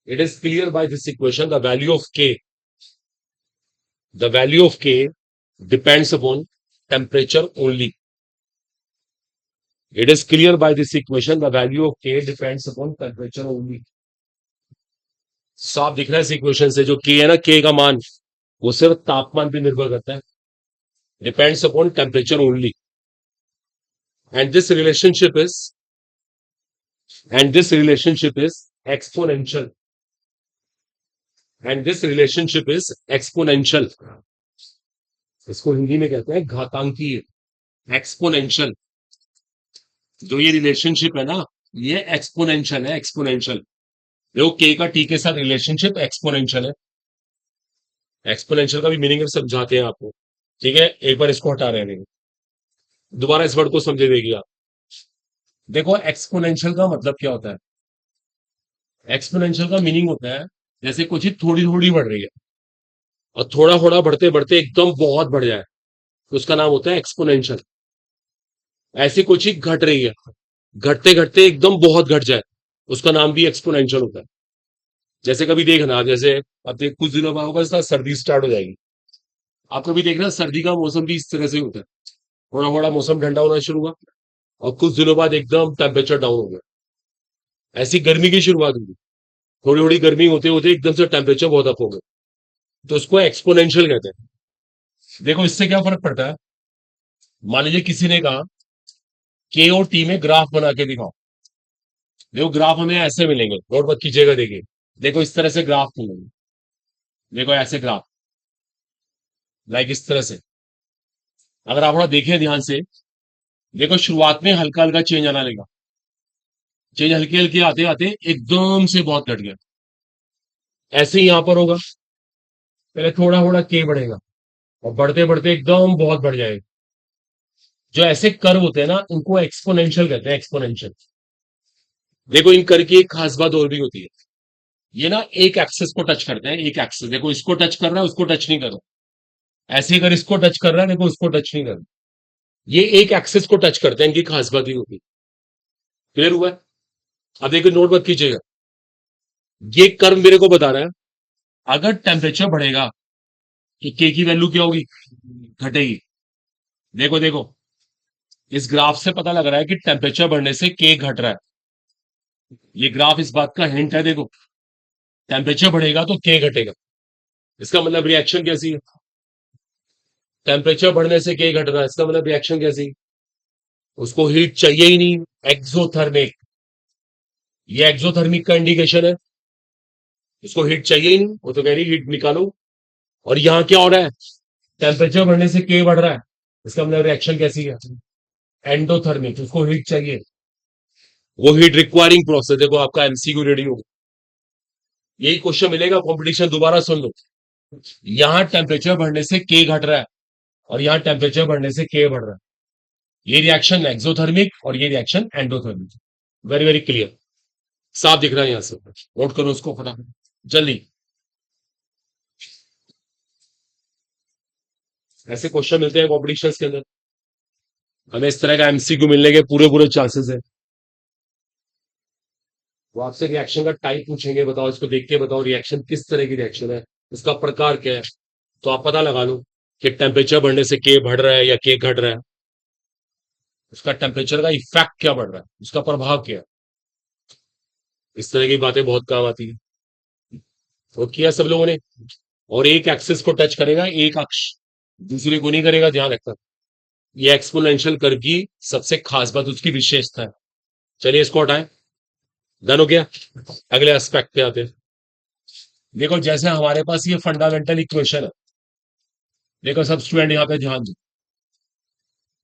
it is clear by this equation the value of k depends upon temperature only. It is clear by this equation the value of k depends upon temperature only. साफ दिख रहा है इस इक्वेशन से, जो k है ना, k का मान वो सिर्फ तापमान पे निर्भर करता है, depends upon temperature only, and this relationship is exponential, and this relationship is exponential, इसको हिंदी में कहते हैं घातांकीय, एक्सपोनेंशियल। जो ये रिलेशनशिप है ना, ये एक्सपोनेंशियल है, एक्सपोनेंशियल। देखो के का टी के साथ रिलेशनशिप एक्सपोनेंशियल है। एक्सपोनेंशियल का भी मीनिंग समझाते हैं आपको, ठीक है, एक बार इसको हटा रहे हैं, दोबारा इस वर्ड को समझे देखिए आप। देखो एक्सपोनेंशियल का मतलब क्या होता है, एक्सपोनेंशियल का मीनिंग होता है जैसे कुछ चीज थोड़ी थोड़ी बढ़ रही है और थोड़ा थोड़ा बढ़ते बढ़ते एकदम बहुत बढ़ जाए, तो उसका नाम होता है एक्सपोनेंशियल। ऐसी कुछ चीज घट रही है, घटते घटते एकदम बहुत घट जाए, उसका नाम भी एक्सपोनेंशियल होता है। जैसे कभी देखना, जैसे अब देख कुछ दिनों बाद बस सर्दी स्टार्ट हो जाएगी, आप कभी देखना सर्दी का मौसम भी इस तरह से होता है, थोड़ा थोड़ा मौसम ठंडा होना शुरू हुआ और कुछ दिनों बाद एकदम टेम्परेचर डाउन हो गया। ऐसी गर्मी की शुरुआत हुई, थोड़ी थोड़ी गर्मी होते होते एकदम से टेम्परेचर बहुत अप हो गया, तो उसको एक्सपोनेंशियल कहते हैं। देखो इससे क्या फर्क पड़ता है, मान लीजिए किसी ने कहा के और टी में ग्राफ बना के दिखाओ, देखो ग्राफ हमें ऐसे मिलेंगे, नोट मत कीजिएगा, देखिए देखो इस तरह से ग्राफ मिलेंगे, देखो ऐसे ग्राफ, लाइक इस तरह से। अगर आप थोड़ा देखें ध्यान से, देखो शुरुआत में हल्का हल्का चेंज आना लगेगा, चेंज हल्के हल्के आते आते एकदम से बहुत घट गया। ऐसे ही यहां पर होगा, पहले थोड़ा थोड़ा के बढ़ेगा और बढ़ते बढ़ते एकदम बहुत बढ़ जाएगा। जो ऐसे कर्व होते हैं ना, उनको एक्सपोनेंशियल कहते हैं, एक्सपोनेंशियल। देखो इन कर्व की एक खास बात और भी होती है, ये ना एक एक्सिस को टच करते हैं, एक एक्सिस, देखो इसको टच कर रहा है, उसको टच नहीं कर रहा। ऐसे ही अगर इसको टच कर रहा है, देखो उसको टच नहीं कर रहा, ये एक एक्सिस को टच करते हैं, इनकी खास बात ही होती है। क्लियर हुआ है? अब देखो नोट मत कीजिएगा, ये कर्व मेरे को बता रहा है अगर टेम्परेचर बढ़ेगा तो के की वैल्यू क्या होगी, घटेगी। देखो देखो, इस ग्राफ से पता लग रहा है कि टेम्परेचर बढ़ने से के घट रहा है, ये ग्राफ इस बात का हिंट है। देखो टेम्परेचर बढ़ेगा तो के घटेगा, इसका मतलब रिएक्शन कैसी है, टेम्परेचर बढ़ने से के घट रहा है, इसका मतलब रिएक्शन कैसी, उसको हीट चाहिए ही नहीं, एक्सोथर्मिक, ये एक्सोथर्मिक का इंडिकेशन है, इसको हीट चाहिए ही नहीं, वो तो कह रही हीट निकालो। और यहां क्या हो रहा है, टेम्परेचर बढ़ने से के बढ़ रहा है, इसका मतलब रिएक्शन कैसी है, एंडोथर्मिक, उसको हीट चाहिए, वो हीट रिक्वायरिंग प्रोसेस। देखो आपका एमसीक्यू रेडी होगा, यही क्वेश्चन मिलेगा कंपटीशन, दोबारा सुन लो। यहां टेम्परेचर बढ़ने से के घट रहा है और यहां टेम्परेचर बढ़ने से के बढ़ रहा है, ये रिएक्शन एक्सोथर्मिक और ये reaction endothermic. Very very clear, साफ दिख रहा है, यहां से नोट करो उसको फटाफट जल्दी। ऐसे क्वेश्चन मिलते हैं कॉम्पिटिशन के अंदर, हमें इस तरह का एमसीक्यू मिलने के पूरे पूरे चांसेस है। वो आपसे रिएक्शन का टाइप पूछेंगे, बताओ इसको देख के बताओ रिएक्शन किस तरह की रिएक्शन है, इसका प्रकार क्या है, तो आप पता लगा लो कि टेम्परेचर बढ़ने से के बढ़ रहा है या के घट रहा है, उसका टेम्परेचर का इफेक्ट क्या बढ़ रहा है, उसका प्रभाव क्या है। इस तरह की बातें बहुत काम आती है, तो किया सब लोगों ने। और एक एक्सिस को टच करेगा, एक अक्ष दूसरे को नहीं करेगा, ध्यान रखना। ये एक्सपोनेंशियल कर्व की सबसे खास बात, उसकी विशेषता है। चलिए इसको हटाएं, डन हो गया। अगले एस्पेक्ट पे आते हैं। देखो जैसे हमारे पास ये फंडामेंटल इक्वेशन है, देखो सब स्टूडेंट यहाँ पे ध्यान दो,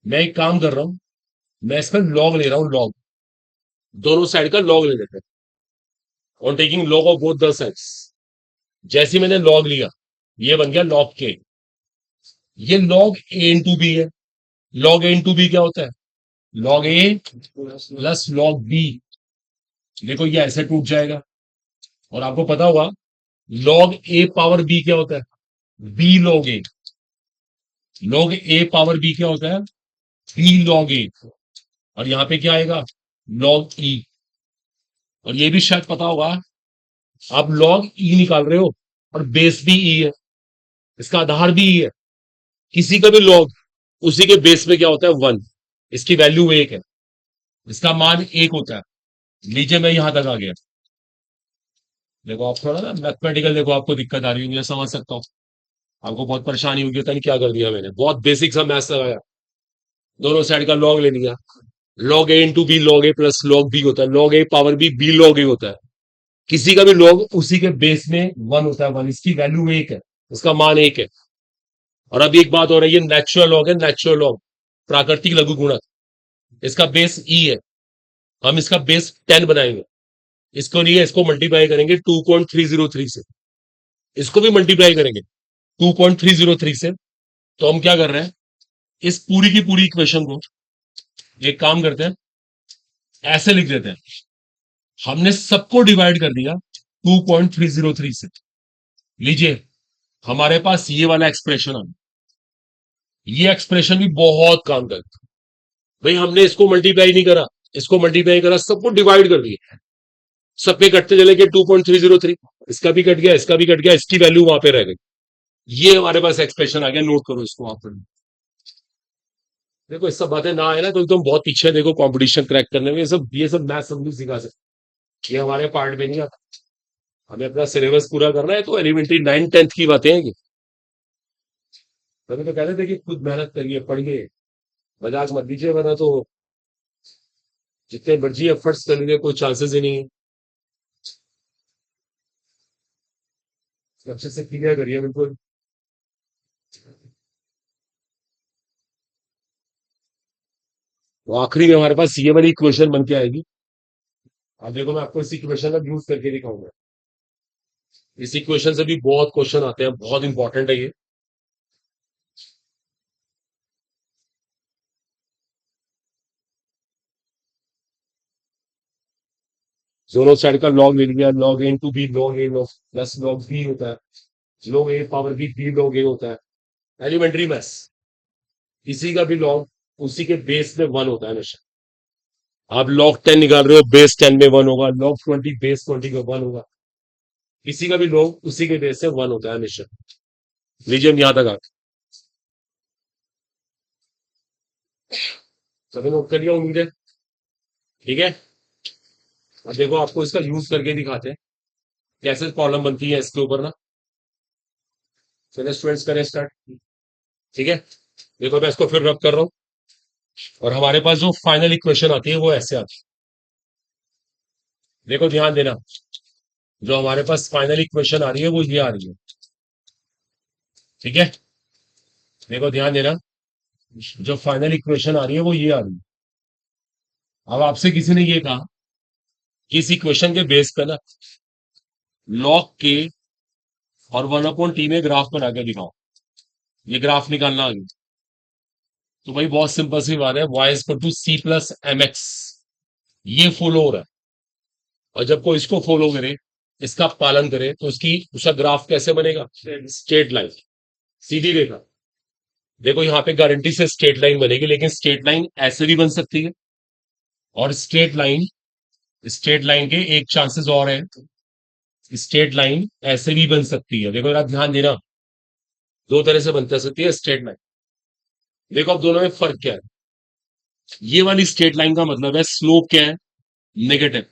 मैं एक काम कर रहा हूं, मैं इसका लॉग ले रहा हूं, लॉग, दोनों साइड का लॉग ले लेते हैं, on taking log of both the sides. जैसे मैंने लॉग लिया, ये बन गया लॉग के, ये लॉग ए इंटू बी है। लॉग ए इंटू बी क्या होता है, लॉग ए प्लस लॉग बी, देखो ये ऐसे टूट जाएगा। और आपको पता होगा लॉग ए पावर बी क्या होता है? B log A. Log A power B क्या होता है? बी लॉग ए। और यहां पे क्या आएगा? लॉग ई। और ये भी शायद पता होगा, आप लॉग ई निकाल रहे हो और बेस भी ई है, इसका आधार भी ई है। किसी का भी लॉग उसी के बेस में क्या होता है? वन। इसकी वैल्यू एक है, इसका मान एक होता है। लीजिए मैं यहां तक आ गया। देखो आप थोड़ा ना मैथमेटिकल, देखो आपको दिक्कत आ रही होगी, मैं समझ सकता हूँ। आपको बहुत परेशानी होगी, पता नहीं क्या कर दिया मैंने, बहुत बेसिक सा मैथ्स लगाया। दोनों साइड का लॉग ले लिया। Log A into B log A plus log B होता है, log A power B log A होता है। किसी का भी लॉग उसी के बेस में वन होता है, वन। इसकी वैल्यू एक है, इसका मान एक है। और अभी एक बात हो रही है, नेचुरल लॉग है, नेचुरल लॉग, प्राकृतिक लघु गुणक। इसका बेस ई है, हम इसका बेस 10 बनाएंगे। इसको लिए इसको मल्टीप्लाई करेंगे 2.303 से, इसको भी मल्टीप्लाई करेंगे 2.303 से। तो हम क्या कर रहे हैं, इस पूरी की पूरी इक्वेशन को एक काम करते हैं, ऐसे लिख देते हैं। हमने सबको डिवाइड कर दिया 2.303 से। लीजिए हमारे पास ये वाला एक्सप्रेशन आ, ये एक्सप्रेशन भी बहुत काम करता है। भाई हमने इसको मल्टीप्लाई नहीं करा, इसको मल्टीप्लाई करा, सबको डिवाइड कर दिया, सब पे कटते चले गए 2.303। इसका भी कट गया, इसका भी कट गया, इसकी वैल्यू वहां पे रह गई। ये हमारे पास एक्सप्रेशन आ गया, नोट करो इसको आप। देखो इस सब बातें ना आए ना तो एकदम बहुत पीछे है, देखो कंपटीशन क्रैक करने में। ये सब मैथ सब नहीं सिखा सकते, ये हमारे पार्ट में नहीं आता। हमें अपना सिलेबस पूरा करना है, तो एलिमेंट्री 9th 10th की बातें हैं ये। तभी तो कहते थे कि खुद मेहनत करिए, पढ़िए, मजाक मत दीजिए, वरना तो जितने मर्जी एफर्ट्स कर लीजिए कोई चांसेस ही नहीं है। अच्छे से क्लियर करिए बिल्कुल। तो आखिरी में हमारे पास ये वाली इक्वेशन बन के आएगी। अब देखो मैं आपको इस इक्वेशन का यूज करके दिखाऊंगा। इस इक्वेशन से भी बहुत क्वेश्चन आते हैं, बहुत इंपॉर्टेंट है ये। दोनों साइड का लॉग ले लिया, log A into B log A log plus log B होता है, log A power B log A होता है। Elementary maths. किसी का भी लॉग उसी के बेस में वन होता है हमेशा। आप लॉग 10 निकाल रहे हो, बेस 10 में वन होगा, लॉग 20 बेस 20 में वन होगा। किसी का भी लॉग उसी के बेस से वन होता है हमेशा। लीजिए हम यहां तक आ, सभी नोट कर लिया उम्मीद है? ठीक है। अब देखो आपको इसका यूज करके दिखाते हैं कैसे प्रॉब्लम बनती है इसके ऊपर ना। चलिए स्टूडेंट्स करें स्टार्ट। ठीक है। देखो मैं इसको फिर रब कर रहा हूं। और हमारे पास जो फाइनल इक्वेशन आती है वो ऐसे आती है, देखो ध्यान देना। जो हमारे पास फाइनल इक्वेशन आ रही है वो ये आ रही है। ठीक है। देखो ध्यान देना, जो फाइनल इक्वेशन आ रही है वो ये आ रही है। अब आपसे किसी ने ये कहा कि इस इक्वेशन के बेस पे ना लॉग के और 1/t में ग्राफ बना के दिखाओ। ये ग्राफ निकालना आगे। तो भाई बहुत सिंपल सी बात है, y is to C plus M X. ये फॉलो हो रहा है। और जब कोई इसको फॉलो करे, इसका पालन करे, तो उसका ग्राफ कैसे बनेगा? स्ट्रेट लाइन, सीधी रेखा। देखो यहाँ पे गारंटी से स्ट्रेट लाइन बनेगी, लेकिन स्ट्रेट लाइन ऐसे भी बन सकती है। और स्ट्रेट लाइन के एक चांसेस और है, स्ट्रेट लाइन ऐसे भी बन सकती है। देखो जरा ध्यान देना, दो तरह से बन सकती है स्ट्रेट लाइन। देखो अब दोनों में फर्क क्या है। ये वाली स्ट्रेट लाइन का मतलब है स्लोप क्या है? नेगेटिव।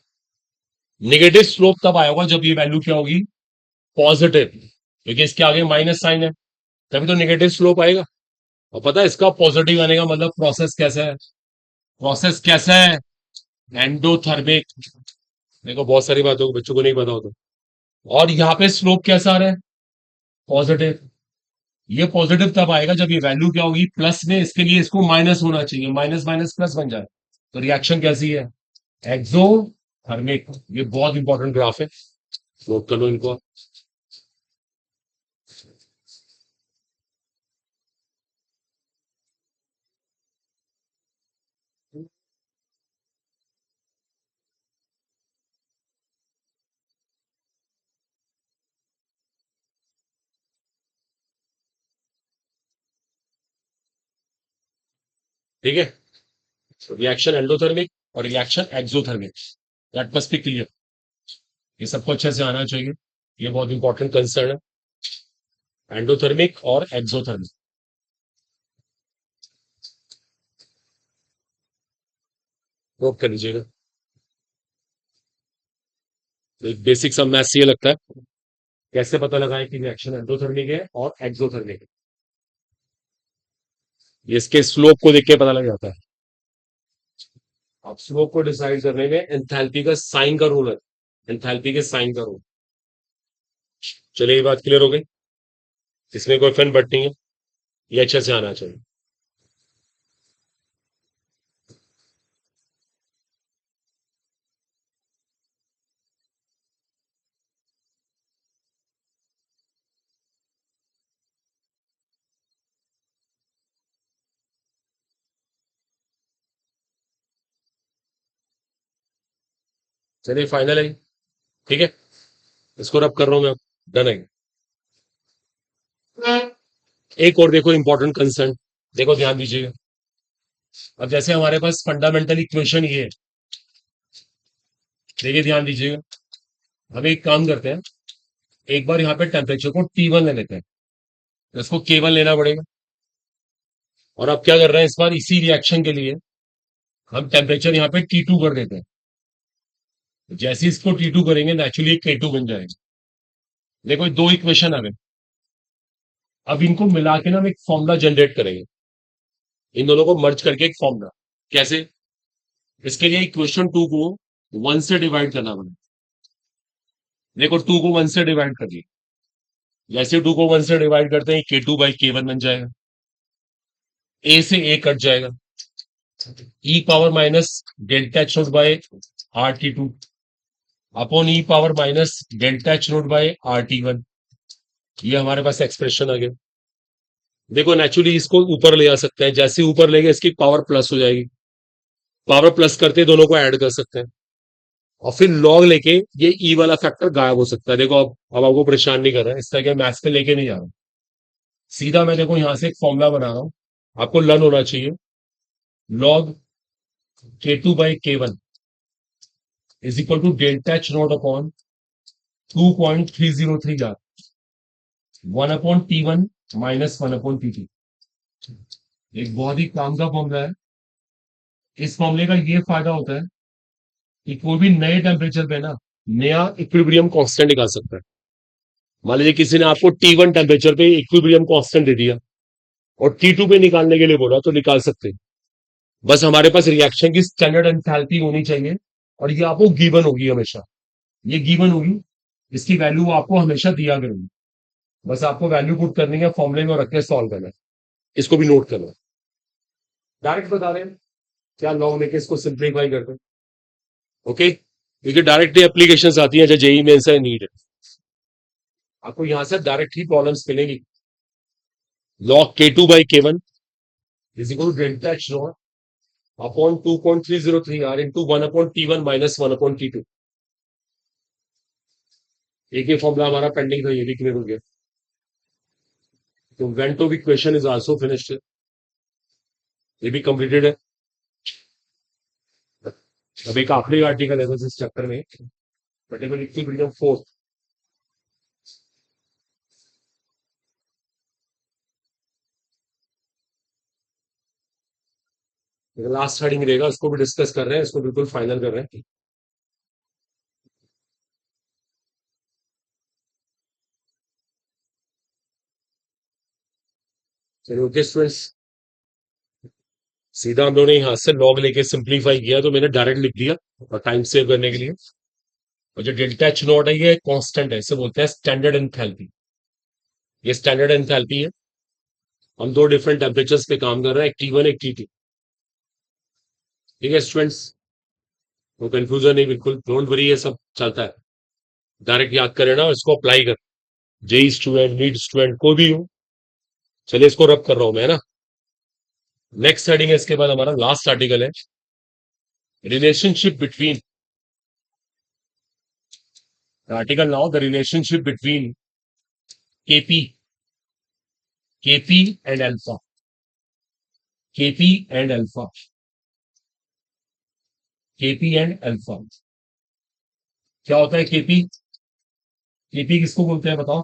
नेगेटिव स्लोप तब आएगा जब ये वैल्यू क्या होगी? पॉजिटिव, क्योंकि इसके आगे माइनस साइन है, तभी तो नेगेटिव स्लोप आएगा। और पता है इसका पॉजिटिव आने का मतलब प्रोसेस कैसा है? प्रोसेस कैसा है? एंडोथर्मिक। देखो बहुत सारी बातों को बच्चों को नहीं पता होता। और यहाँ पे स्लोप कैसा आ रहा है? पॉजिटिव। ये पॉजिटिव तब आएगा जब ये वैल्यू क्या होगी? प्लस में, इसके लिए इसको माइनस होना चाहिए, माइनस माइनस प्लस बन जाए। तो रिएक्शन कैसी है? एक्सोथर्मिक। ये बहुत इंपॉर्टेंट ग्राफ है, नोट कर लो इनको। ठीक है। रिएक्शन एंडोथर्मिक और reaction exothermic, that must be clear. ये सबको अच्छे से आना चाहिए, ये बहुत इंपॉर्टेंट कंसर्न है, एंडोथर्मिक और एक्सोथर्मिक। नोट कर लीजिएगा। एक बेसिक सब मैथ्स ये लगता है, कैसे पता लगाएं कि रिएक्शन एंडोथर्मिक है और एक्सोथर्मिक है। ये इसके स्लोप को देख के पता लग जाता है। अब स्लोप को डिसाइड करने में एंथैल्पी का साइन का रोल है, एंथैल्पी के साइन का रोल। चलिए ये बात क्लियर हो गई, इसमें कोई फन बट नहीं है, ये अच्छे से आना चाहिए। चलिए फाइनल है, ठीक है। इसको रब कर रहा हूं मैं, डन है। एक और देखो इंपॉर्टेंट कंसर्न, देखो ध्यान दीजिएगा। अब जैसे हमारे पास फंडामेंटल इक्वेशन ये है, देखिए ध्यान दीजिएगा। हम एक काम करते हैं, एक बार यहाँ पे टेम्परेचर को T1 ले लेते हैं, तो इसको K1 लेना पड़ेगा। और अब क्या कर रहे हैं, इस बार इसी रिएक्शन के लिए हम टेम्परेचर यहाँ पे T2 कर देते हैं। जैसे इसको T2 करेंगे नेचुरली K2 बन जाएगा। देखो ये दो इक्वेशन आ गए, अब इनको मिला के ना हम एक फॉर्मूला जनरेट करेंगे, इन दोनों को मर्ज करके एक फॉर्मूला। कैसे? इसके लिए इक्वेशन 2 को 1 से डिवाइड करना पड़ेगा। देखो 2 को 1 से डिवाइड कर दिया, जैसे 2 को 1 से डिवाइड करते हैं K2 बाई K1 बन जाएगा, ए से ए कट जाएगा, e power minus delta H naught by R T two upon e power minus delta H naught by R T one. ये हमारे पास एक्सप्रेशन आ गया। देखो नेचुरली इसको ऊपर ले आ सकते हैं, जैसे ऊपर ले गए इसकी पावर प्लस हो जाएगी, पावर प्लस करते दोनों को ऐड कर सकते हैं, और फिर लॉग लेके ये ई वाला फैक्टर गायब हो सकता है। देखो अब आपको परेशान नहीं कर रहा है, इस तरह के मैथ्स पे लेके नहीं जा रहा हूं, सीधा मैं देखो यहां से एक फॉर्मूला बना रहा हूं, आपको लर्न होना चाहिए। Log K2 by K1 is equal to delta H not upon 2.303 R, 1 upon T1 minus 1 upon T2। एक बहुत ही काम का फॉर्मूला है। इस फॉर्मूले का ये फायदा होता है कि कोई भी नए टेम्परेचर पे ना नया इक्विलिब्रियम कांस्टेंट निकाल सकता है। मान लीजिए किसी ने आपको T1 टेम्परेचर पे इक्विलिब्रियम कांस्टेंट दे दिया और T2 पे निकालने के लिए बोला, तो निकाल सकते हैं। बस हमारे पास रिएक्शन की स्टैंडर्ड एंथैल्पी होनी चाहिए, और ये आपको गिवन होगी हमेशा, ये गिवन होगी, इसकी वैल्यू आपको हमेशा दिया करेगी। बस आपको वैल्यू पुट करनी है फॉर्मूले में, रख के सॉल्व करना है। इसको भी नोट करना है। डायरेक्ट बता रहे हैं क्या, लॉग लेके इसको सिंप्लीफाई करते हैं। ओके, क्योंकि डायरेक्ट एप्लीकेशन आती है जो जेई मेन से नीड है, आपको यहां से डायरेक्ट ही प्रॉब्लम्स मिलेगी। Log K2 by K1 is equal to delta H not upon 2.303 R into 1 upon T1 minus 1 upon T2। एक ही फॉर्मूला हमारा पेंडिंग था, ये भी क्लियर हो गया। तो Vento equation is also finished, ये भी कंप्लीटेड है। अब एक आखिरी आर्टिकल है बस इस चैप्टर में, particular equilibrium fourth. Last heading रहेगा, उसको भी डिस्कस कर रहे हैं, इसको बिल्कुल फाइनल कर रहे हैं। चलिए ओके स्टूडेंट्स, सीधा हम लोगों ने यहां से लॉग लेके सिंप्लीफाई किया, तो मैंने डायरेक्ट लिख दिया और टाइम सेव करने के लिए। और जो डेल्टा एच नॉट है ये कांस्टेंट है, इसे बोलते हैं स्टैंडर्ड एंथैल्पी। ये स्टैंडर्ड एंथैल्पी है। हम दो डिफरेंट टेम्परेचर्स पे काम कर रहे हैं, एक T1 एक T2। ठीक है स्टूडेंट्स, तो कंफ्यूजन नहीं, बिल्कुल डोंट वरी, ये सब चलता है। डायरेक्ट याद करें ना, इसको अप्लाई कर, जेई स्टूडेंट नीट स्टूडेंट कोई भी हो। चलिए इसको रब कर रहा हूं मैं ना। नेक्स्ट हेडिंग है, इसके बाद हमारा लास्ट आर्टिकल है, relationship between, article now the relationship between KP, KP and alpha. KP and alpha, KP and alpha क्या होता है? केपी, केपी किसको बोलते हैं बताओ?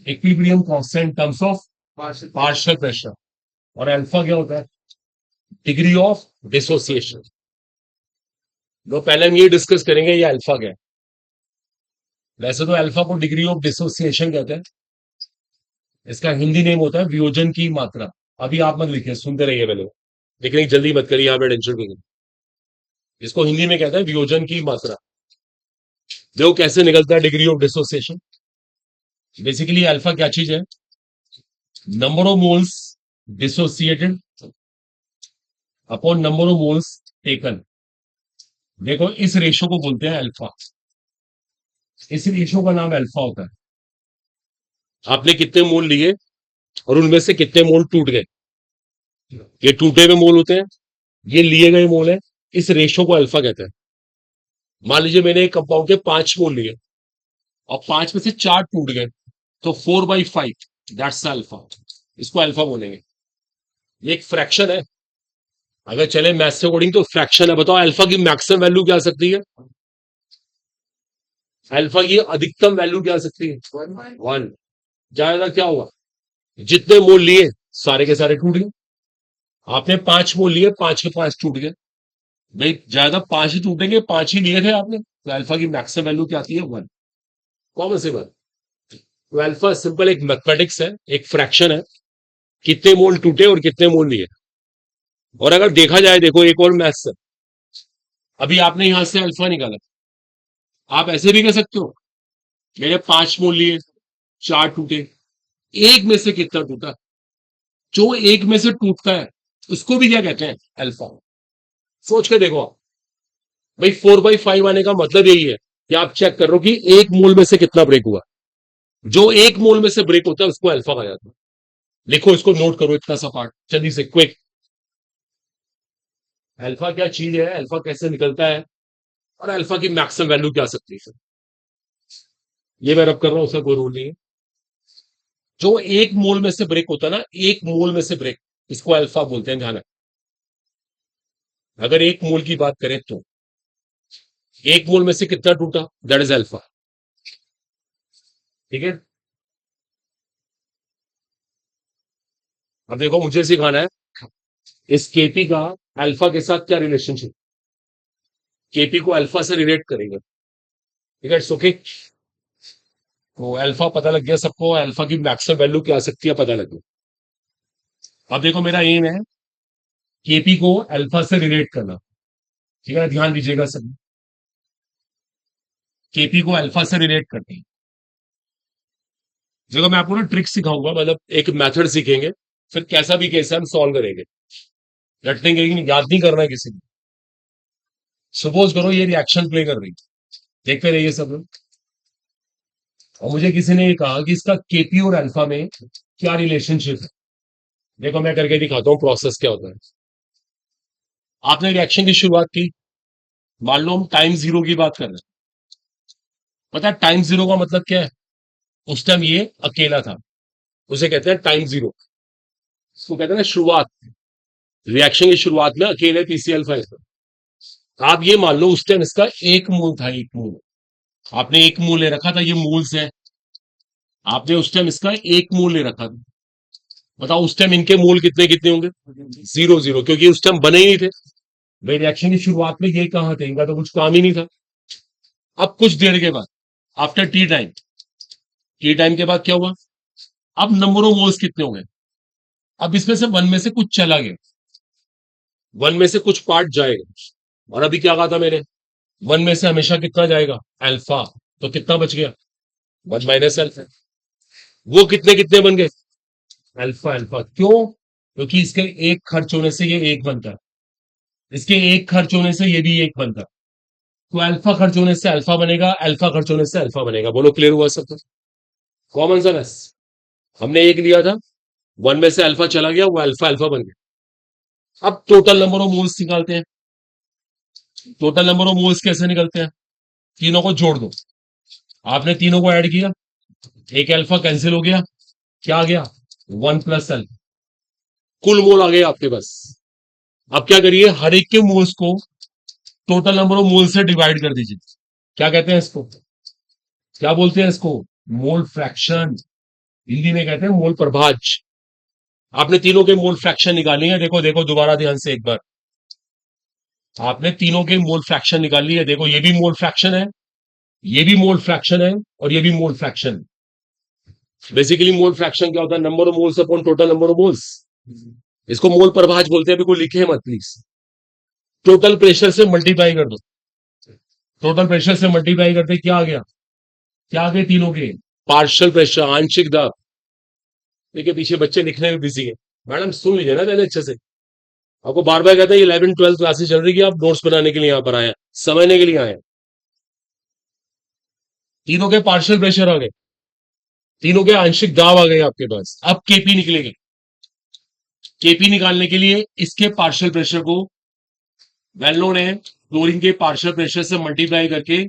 Equilibrium constant terms of partial pressure. और अल्फा क्या होता है? Degree of dissociation. तो पहले हम ये डिस्कस करेंगे ये अल्फा क्या है। वैसे तो अल्फा को डिग्री ऑफ डिसोसिएशन कहते हैं, इसका हिंदी नेम होता है वियोजन की मात्रा। अभी आप मत लिखिए, सुनते रहिए पहले, लिखने की जल्दी मत करिए, यहाँ पे टेंशन नहीं। इसको हिंदी में कहते हैं वियोजन की मात्रा। देखो कैसे निकलता है degree of dissociation. Basically alpha क्या चीज है? Number of moles dissociated upon number of moles taken. देखो इस रेशो को बोलते हैं अल्फा, इस रेशो का नाम अल्फा होता है। आपने कितने मोल लिए और उनमें से कितने मोल टूट गए, ये टूटे हुए मोल होते हैं, ये लिए गए मोल है। इस रेशो को अल्फा कहते हैं। मान लीजिए मैंने एक कंपाउंड के 5 मोल लिए और 5 में से 4 टूट गए, तो 4/5 दैट्स अल्फा, इसको अल्फा बोलेंगे। ये एक फ्रैक्शन है, अगर चले मैथ से अकॉर्डिंग तो फ्रैक्शन है। बताओ अल्फा की मैक्सिमम वैल्यू क्या आ सकती है? अल्फा की अधिकतम वैल्यू क्या आ सकती है? 1। ज्यादा क्या हुआ? जितने मोल लिए सारे के सारे टूट गए। आपने 5 मोल लिए, 5 के 5 टूट गए। भाई ज्यादा 5 ही टूटेंगे, 5 ही लिए थे आपने, तो अल्फा की मैक्सिमम वैल्यू क्या आती है? 1। कॉमन सी बात। तो अल्फा सिंपल एक मैथमेटिक्स है, एक फ्रैक्शन है, कितने मोल टूटे और कितने मोल लिए। और अगर देखा जाए, देखो एक और मैथ्स है, अभी आपने यहां से अल्फा निकाला, आप ऐसे भी कर सकते हो, मेरे 5 मोल लिए, 4 टूटे, एक में से कितना टूटा? जो एक में से टूटता है उसको भी क्या कहते हैं? अल्फा। सोच के देखो आप। भाई 4/5 आने का मतलब यही है कि आप चेक कर रहे हो कि एक मोल में से कितना ब्रेक हुआ। जो एक मोल में से ब्रेक होता है उसको अल्फा कहा जाता है। लिखो इसको, नोट करो इतना सा पार्ट जल्दी से, क्विक। अल्फा क्या चीज है, अल्फा कैसे निकलता है, और अल्फा की मैक्सिमम वैल्यू क्या आ सकती है। ये मैं रब कर रहा हूं, उसका कोई रूल नहीं है। जो एक मोल में से ब्रेक होता है ना, एक मोल में से ब्रेक, इसको अल्फा बोलते हैं, ध्यान रखना। अगर एक मोल की बात करें तो एक मोल में से कितना टूटा, दैट इज अल्फा। ठीक है। अब देखो मुझे सिखाना है इस केपी का अल्फा के साथ क्या रिलेशनशिप। केपी को अल्फा से रिलेट करेंगे, ठीक है, ओके। तो अल्फा पता लग गया सबको, अल्फा की मैक्सिमम वैल्यू क्या आ सकती है पता लग गया। अब देखो मेरा एम है केपी को अल्फा से रिलेट करना, ठीक है, ध्यान दीजिएगा सब। केपी को अल्फा से रिलेट करते हैं। देखो मैं आपको ना ट्रिक सिखाऊंगा, मतलब एक मेथड सीखेंगे, फिर कैसा भी केस है हम सॉल्व करेंगे। रटने याद नहीं करना है किसी को। सपोज करो ये रिएक्शन प्ले कर रही, देखते रहिए सब लोग। और मुझे किसी ने ये कहा कि इसका केपी और अल्फा में क्या रिलेशनशिप है। देखो मैं करके दिखाता हूँ प्रोसेस क्या होता है। आपने रिएक्शन की शुरुआत की, मान लो हम टाइम 0 की बात कर रहे हैं। पता है टाइम 0 का मतलब क्या है? उस टाइम ये अकेला था, उसे कहते हैं टाइम 0। उसको कहते हैं ना शुरुआत, रिएक्शन की शुरुआत में अकेले पीसीएल फाइव। आप ये मान लो उस टाइम इसका एक मूल था, एक मूल। आपने एक मूल ले रखा था, ये मूल्स है। आपने उस टाइम इसका एक मूल ले रखा था। बताओ उस टाइम इनके मूल कितने कितने होंगे? 0 0, क्योंकि उस टाइम बने ही नहीं थे। भाई रिएक्शन की शुरुआत में ये कहाँ थे, इनका तो कुछ काम ही नहीं था। अब कुछ देर के बाद, after T time, T time के बाद क्या हुआ? अब नंबर ऑफ मोल्स कितने हो गए? अब इसमें से वन में से कुछ चला गया, वन में से कुछ पार्ट जाएगा। और अभी क्या कहा था मैंने? वन में से हमेशा कितना जाएगा? अल्फा। तो कितना बच गया? 1 - अल्फा। वो कितने कितने बन गए? Alpha alpha. क्यों? क्योंकि इसके एक खर्च होने से ये एक बनता है, इसके एक खर्च होने से ये भी एक बनता है। तो अल्फा खर्च होने से अल्फा बनेगा, अल्फा खर्च होने से अल्फा बनेगा। बोलो क्लियर हुआ सब कुछ? कॉमन सा बस। हमने एक लिया था, वन में से अल्फा चला गया, वो अल्फा अल्फा बन गया। अब टोटल नंबर ऑफ मोल्स निकालते हैं। टोटल नंबर ऑफ मोल्स कैसे निकलते हैं? तीनों को जोड़ दो। आपने तीनों को ऐड किया, एक अल्फा कैंसिल हो गया, क्या आ गया? 1 + अल्फा। कुल मोल आ गए आपके पास। अब क्या करिए, हर एक के मोल्स को टोटल नंबर ऑफ मोल से डिवाइड कर दीजिए। क्या कहते हैं इसको, क्या बोलते हैं इसको, मोल फ्रैक्शन। हिंदी में कहते हैं मोल प्रभाज। आपने तीनों के मोल फ्रैक्शन निकाली है, देखो देखो दोबारा ध्यान से एक बार। आपने तीनों के मोल फ्रैक्शन निकाली है, देखो ये भी मोल फ्रैक्शन है, ये भी मोल फ्रैक्शन है, और ये भी mole fraction. Basically mole fraction क्या होता है, number of moles upon total number of moles. इसको मोल प्रभाज बोलते हैं, अभी कोई लिखे मत प्लीज। टोटल प्रेशर से मल्टीप्लाई कर दो, टोटल प्रेशर से मल्टीप्लाई करते क्या आ गया, क्या आ गए तीनों के, पार्शियल प्रेशर, आंशिक दाब। देखिए पीछे बच्चे लिखने में बिजी है, मैडम सुन लीजिए ना पहले अच्छे से। आपको बार बार कहता है 11th 12th क्लासेस चल रही है, आप नोट्स बनाने के लिए यहाँ पर आए हैं, समझने के लिए आए हैं। तीनों के पार्शियल प्रेशर आ गए, तीनों के आंशिक दाब आ गए आपके पास। अब केपी निकलेगी। केपी निकालने के लिए इसके पार्शियल प्रेशर को वेल नोन है क्लोरीन के पार्शियल प्रेशर से मल्टीप्लाई करके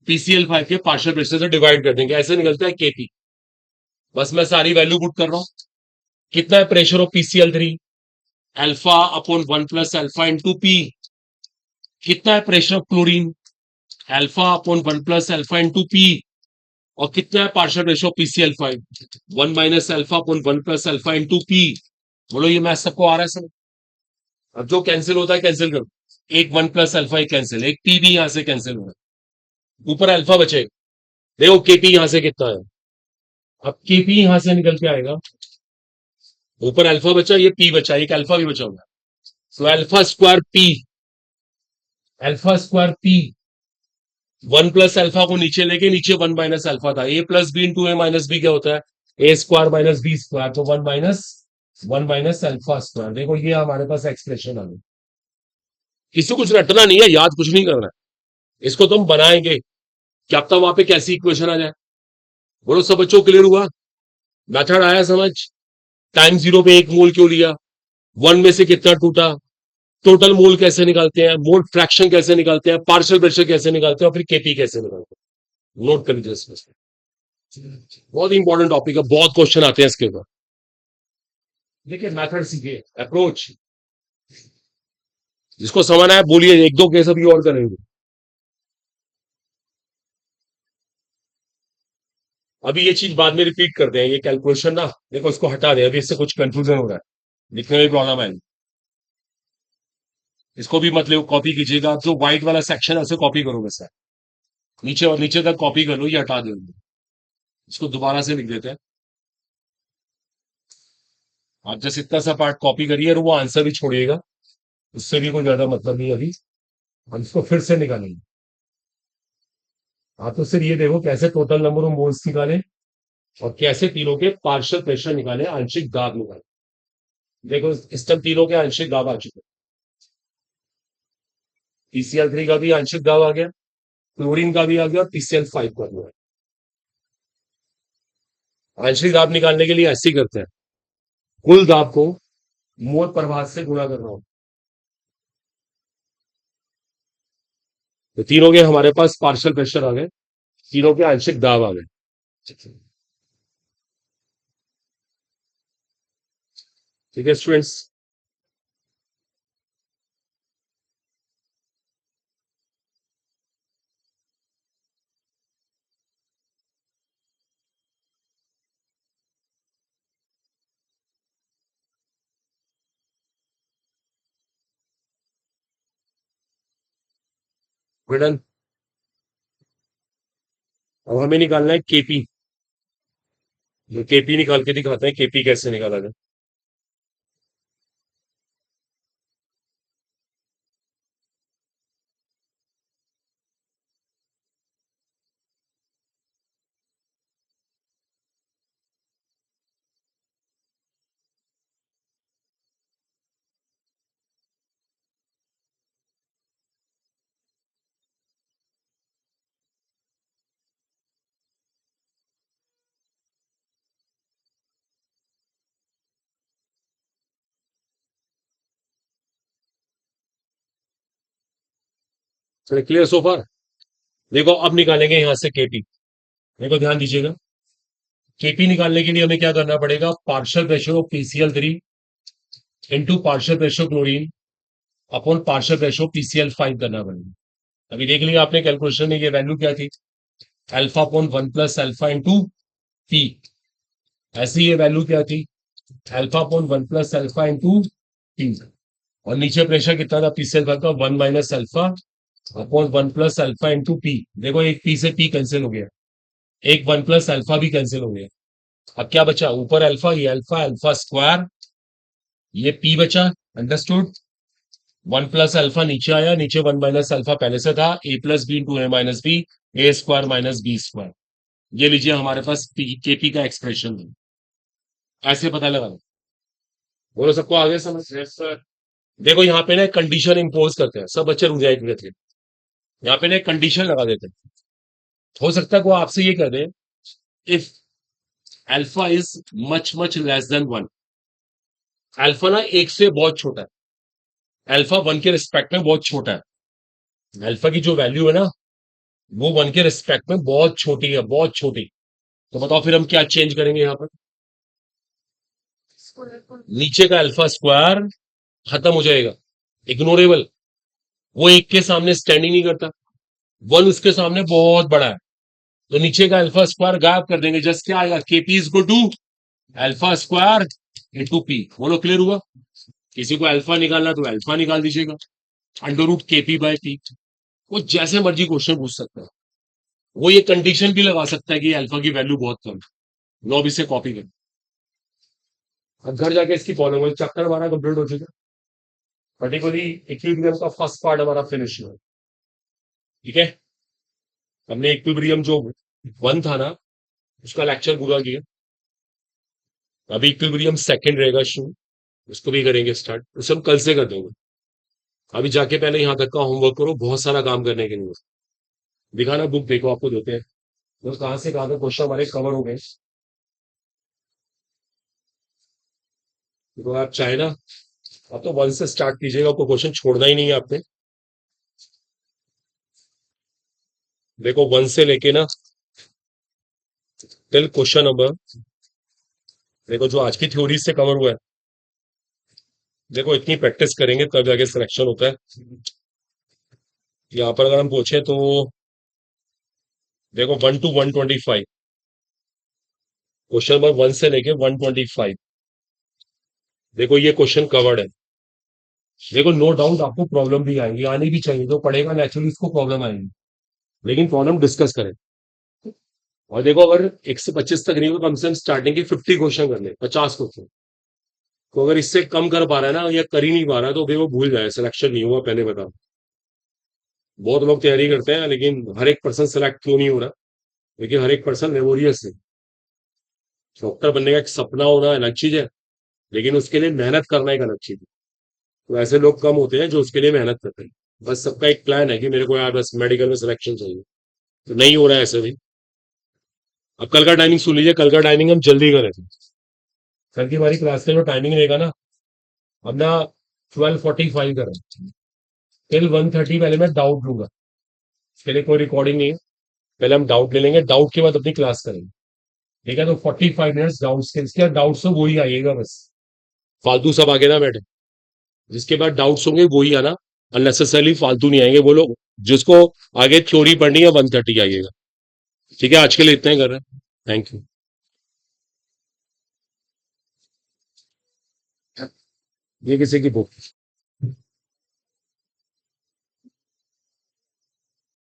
PCl5 के पार्शियल प्रेशर से डिवाइड कर देंगे, ऐसे निकलता है केपी। बस मैं सारी वैल्यू पुट कर रहा हूं। कितना है pressure of PCl3, alpha upon 1 + alpha × P। कितना है pressure of chlorine, alpha upon 1 + alpha × P। और कितना है partial pressure of PCl5, 1 - alpha upon 1 + alpha × P। बोलो ये मैथ सबको आ रहा है सब। अब जो कैंसिल होता है कैंसिल करो, एक 1 + अल्फा एक कैंसिल, एक P भी यहां से कैंसिल हो रहा है, ऊपर अल्फा बचे। देखो केपी यहां से कितना है, अब केपी यहां से निकल के आएगा, ऊपर अल्फा बचा, ये पी बचा, एक अल्फा भी बचा होगा। So alpha square P 1 + alpha को नीचे लेके, नीचे 1 - अल्फा था, A + B × A - B क्या होता है, A² - B², तो 1 - 1 - अल्फा स्क्वायर। देखो ये हमारे पास एक्सप्रेशन आ गई। किसी कुछ रटना नहीं है, याद कुछ नहीं करना है, इसको तुम बनाएंगे, क्या पता वहां पे कैसी इक्वेशन आ जाए। बोलो सब बच्चों क्लियर हुआ, मेथड आया समझ। टाइम जीरो पे एक मोल क्यों लिया, वन में से कितना टूटा, टोटल मोल कैसे निकालते हैं, मोल फ्रैक्शन कैसे निकालते हैं, पार्शियल प्रेशर कैसे निकालते हैं, और फिर केपी कैसे निकालते हैं, नोट कर लीजिए इसमें। बहुत इंपॉर्टेंट टॉपिक है, बहुत क्वेश्चन आते हैं इसके ऊपर। देखिए मेथड सीखिए, अप्रोच। जिसको समझना है बोलिए, एक दो केस अभी और करेंगे। अभी ये चीज बाद में रिपीट करते हैं, ये कैलकुलेशन ना, देखो इसको हटा दें, अभी इससे कुछ कंफ्यूजन हो रहा है, लिखने में प्रॉब्लम है। इसको भी मतलब कॉपी कीजिएगा, जो व्हाइट वाला सेक्शन है उसे कॉपी करो, वैसा नीचे और नीचे तक कॉपी कर लो, ये हटा दो। इसको दोबारा से लिख देते हैं। आप जैसे इतना सा पार्ट कॉपी करिए और वो आंसर भी छोड़िएगा, उससे भी कोई ज्यादा मतलब नहीं अभी। हम इसको फिर से निकालेंगे। आप तो सिर्फ ये देखो कैसे टोटल नंबर ऑफ मोल्स निकाले और कैसे तीनों के पार्शियल प्रेशर निकाले, आंशिक दाब निकाले। देखो इस टाइम तीनों के आंशिक दाब आ चुके हैं। PCl3 का भी आंशिक दाब आ गया, क्लोरीन का भी आ गया, और PCl5 का भी आ गया। आंशिक दाब निकालने के लिए ऐसे ही करते हैं, कुल दाब को मोल प्रभाव से गुणा कर रहा हूं। तो तीनों के हमारे पास पार्शियल प्रेशर आ गए, तीनों के आंशिक दाब आ गए। ठीक है स्टूडेंट्स। डन। अब हमें निकालना है केपी। केपी निकाल के दिखाते हैं, केपी कैसे निकाला जाए। चलिए क्लियर सो फार। देखो अब निकालेंगे यहां से केपी। देखो ध्यान दीजिएगा, केपी निकालने के लिए हमें क्या करना पड़ेगा, partial pressure of PCl3 into partial pressure chlorine upon partial pressure PCL find करना पड़ेगा। अभी देख लिया आपने कैलकुलेशन में ये वैल्यू क्या थी, alpha upon 1 + alpha into P. ऐसी ये वैल्यू क्या थी, alpha upon 1 + alpha into P. और नीचे प्रेशर कितना था पीसीएल का, 1 - alpha upon 1 + alpha into P. देखो एक पी से पी कैंसिल हो गया, एक 1 + अल्फा भी कैंसिल हो गया। अब क्या बचा, ऊपर अल्फा, ये अल्फा, अल्फा स्क्वायर, ये पी बचा। अंडरस्टूड। 1 + अल्फा नीचे आया, नीचे 1 - अल्फा पहले से था, ए प्लस बी इंटू ए माइनस बी, ए स्क्वायर माइनस बी स्क्वायर। ये लीजिए हमारे पास केपी का एक्सप्रेशन है। ऐसे पता लगा, बोलो सबको आगे समझ। Yes, sir। देखो यहाँ पे ना कंडीशन इंपोज करते हैं, सब बच्चे रुक जाएंगे थे। यहाँ पे ना कंडीशन लगा देते हैं। हो सकता है वो आपसे ये कह दे, if alpha is much much less than 1। Alpha ना एक से बहुत छोटा है, अल्फा 1 के रिस्पेक्ट में बहुत छोटा है। अल्फा की जो वैल्यू है ना, वो 1 के रिस्पेक्ट में बहुत छोटी है, बहुत छोटी। तो बताओ फिर हम क्या चेंज करेंगे यहाँ पर, नीचे का अल्फा स्क्वायर खत्म हो जाएगा, इग्नोरेबल। वो एक के सामने स्टैंडिंग नहीं करता, 1 उसके सामने बहुत बड़ा है। तो नीचे का अल्फा स्क्वायर गायब कर देंगे, जस्ट क्या आएगा, KP is equal to alpha square into P. बोलो क्लियर हुआ। किसी को अल्फा निकालना तो अल्फा निकाल दीजिएगा, under root KP by P. वो जैसे मर्जी क्वेश्चन पूछ सकता है। वो ये कंडीशन भी लगा सकता है कि अल्फा की वैल्यू बहुत कम है। लो अब इसे कॉपी कर, अब घर जाके इसकी फॉलो, चैप्टर हमारा कंप्लीट हो चुका है। पर्टिकुलरली इक्विलिब्रियम का फर्स्ट पार्ट हमारा फिनिश हुआ। ठीक है, हमने इक्विलिब्रियम जो 1 था ना, उसका लेक्चर पूरा किया। अभी इक्विलिब्रियम सेकंड रहेगा शुरू, उसको भी करेंगे स्टार्ट, उसे हम कल से कर देंगे। अभी जाके पहले यहाँ तक का होमवर्क करो, बहुत सारा काम करने के लिए। दिखाना बुक, देखो आपको देते हैं तो कहाँ से कहाँ तक क्वेश्चन हमारे कवर हो गए। तो आप चाहे ना, आप तो 1 से स्टार्ट कीजिएगा, आपको क्वेश्चन छोड़ना ही नहीं है आपने। देखो 1 से लेके ना टिल क्वेश्चन नंबर, देखो जो आज की थ्योरी से कवर हुआ है, देखो इतनी प्रैक्टिस करेंगे तब जाके सिलेक्शन होता है। यहाँ पर अगर हम पूछे तो देखो 1 to 125, क्वेश्चन नंबर 1 से लेके 125, देखो ये क्वेश्चन कवर्ड है। देखो नो डाउट आपको प्रॉब्लम भी आएंगी, आनी भी चाहिए, जो पढ़ेगा नेचुरली उसको प्रॉब्लम आएंगी, लेकिन प्रॉब्लम डिस्कस करें। और देखो अगर 1 से 25 तक नहीं हो तो कम से कम स्टार्टिंग के 50 क्वेश्चन कर ले, 50 क्वेश्चन। तो अगर इससे कम कर पा रहा है ना, या कर ही नहीं पा रहा है, तो फिर वो भूल जाए, सिलेक्शन नहीं हुआ पहले बता। बहुत लोग तैयारी करते हैं, लेकिन हर एक पर्सन सिलेक्ट क्यों नहीं हो रहा, लेकिन हर एक पर्सन लेबोरियस है। डॉक्टर बनने का एक सपना होना अलग चीज है, लेकिन उसके लिए मेहनत करना एक अलग चीज है। तो ऐसे लोग कम होते हैं जो उसके लिए मेहनत करते हैं। बस सबका एक प्लान है कि मेरे को यार बस मेडिकल में सिलेक्शन चाहिए, तो नहीं हो रहा है ऐसे भी। अब कल का टाइमिंग सुन लीजिए, कल का टाइमिंग हम जल्दी करें थे। कल की हमारी क्लास का जो टाइमिंग रहेगा ना, हम ना 12:45 करें, टिल 1:30 पहले मैं डाउट लूंगा। इसके लिए कोई रिकॉर्डिंग नहीं है, पहले हम डाउट ले लेंगे, डाउट के बाद अपनी क्लास करेंगे। ठीक है, तो 45 मिनट्स डाउट्स के, इसके बाद डाउट्स तो वही आइएगा बस, फालतू सब आगे ना बैठे। जिसके बाद डाउट्स होंगे वही आना, अननेसेसरली फालतू नहीं आएंगे वो लोग। जिसको आगे थ्योरी पढ़नी है 1:30 आइएगा। ठीक है, आज के लिए इतना ही कर रहे हैं। Thank you. ये किसी की बुक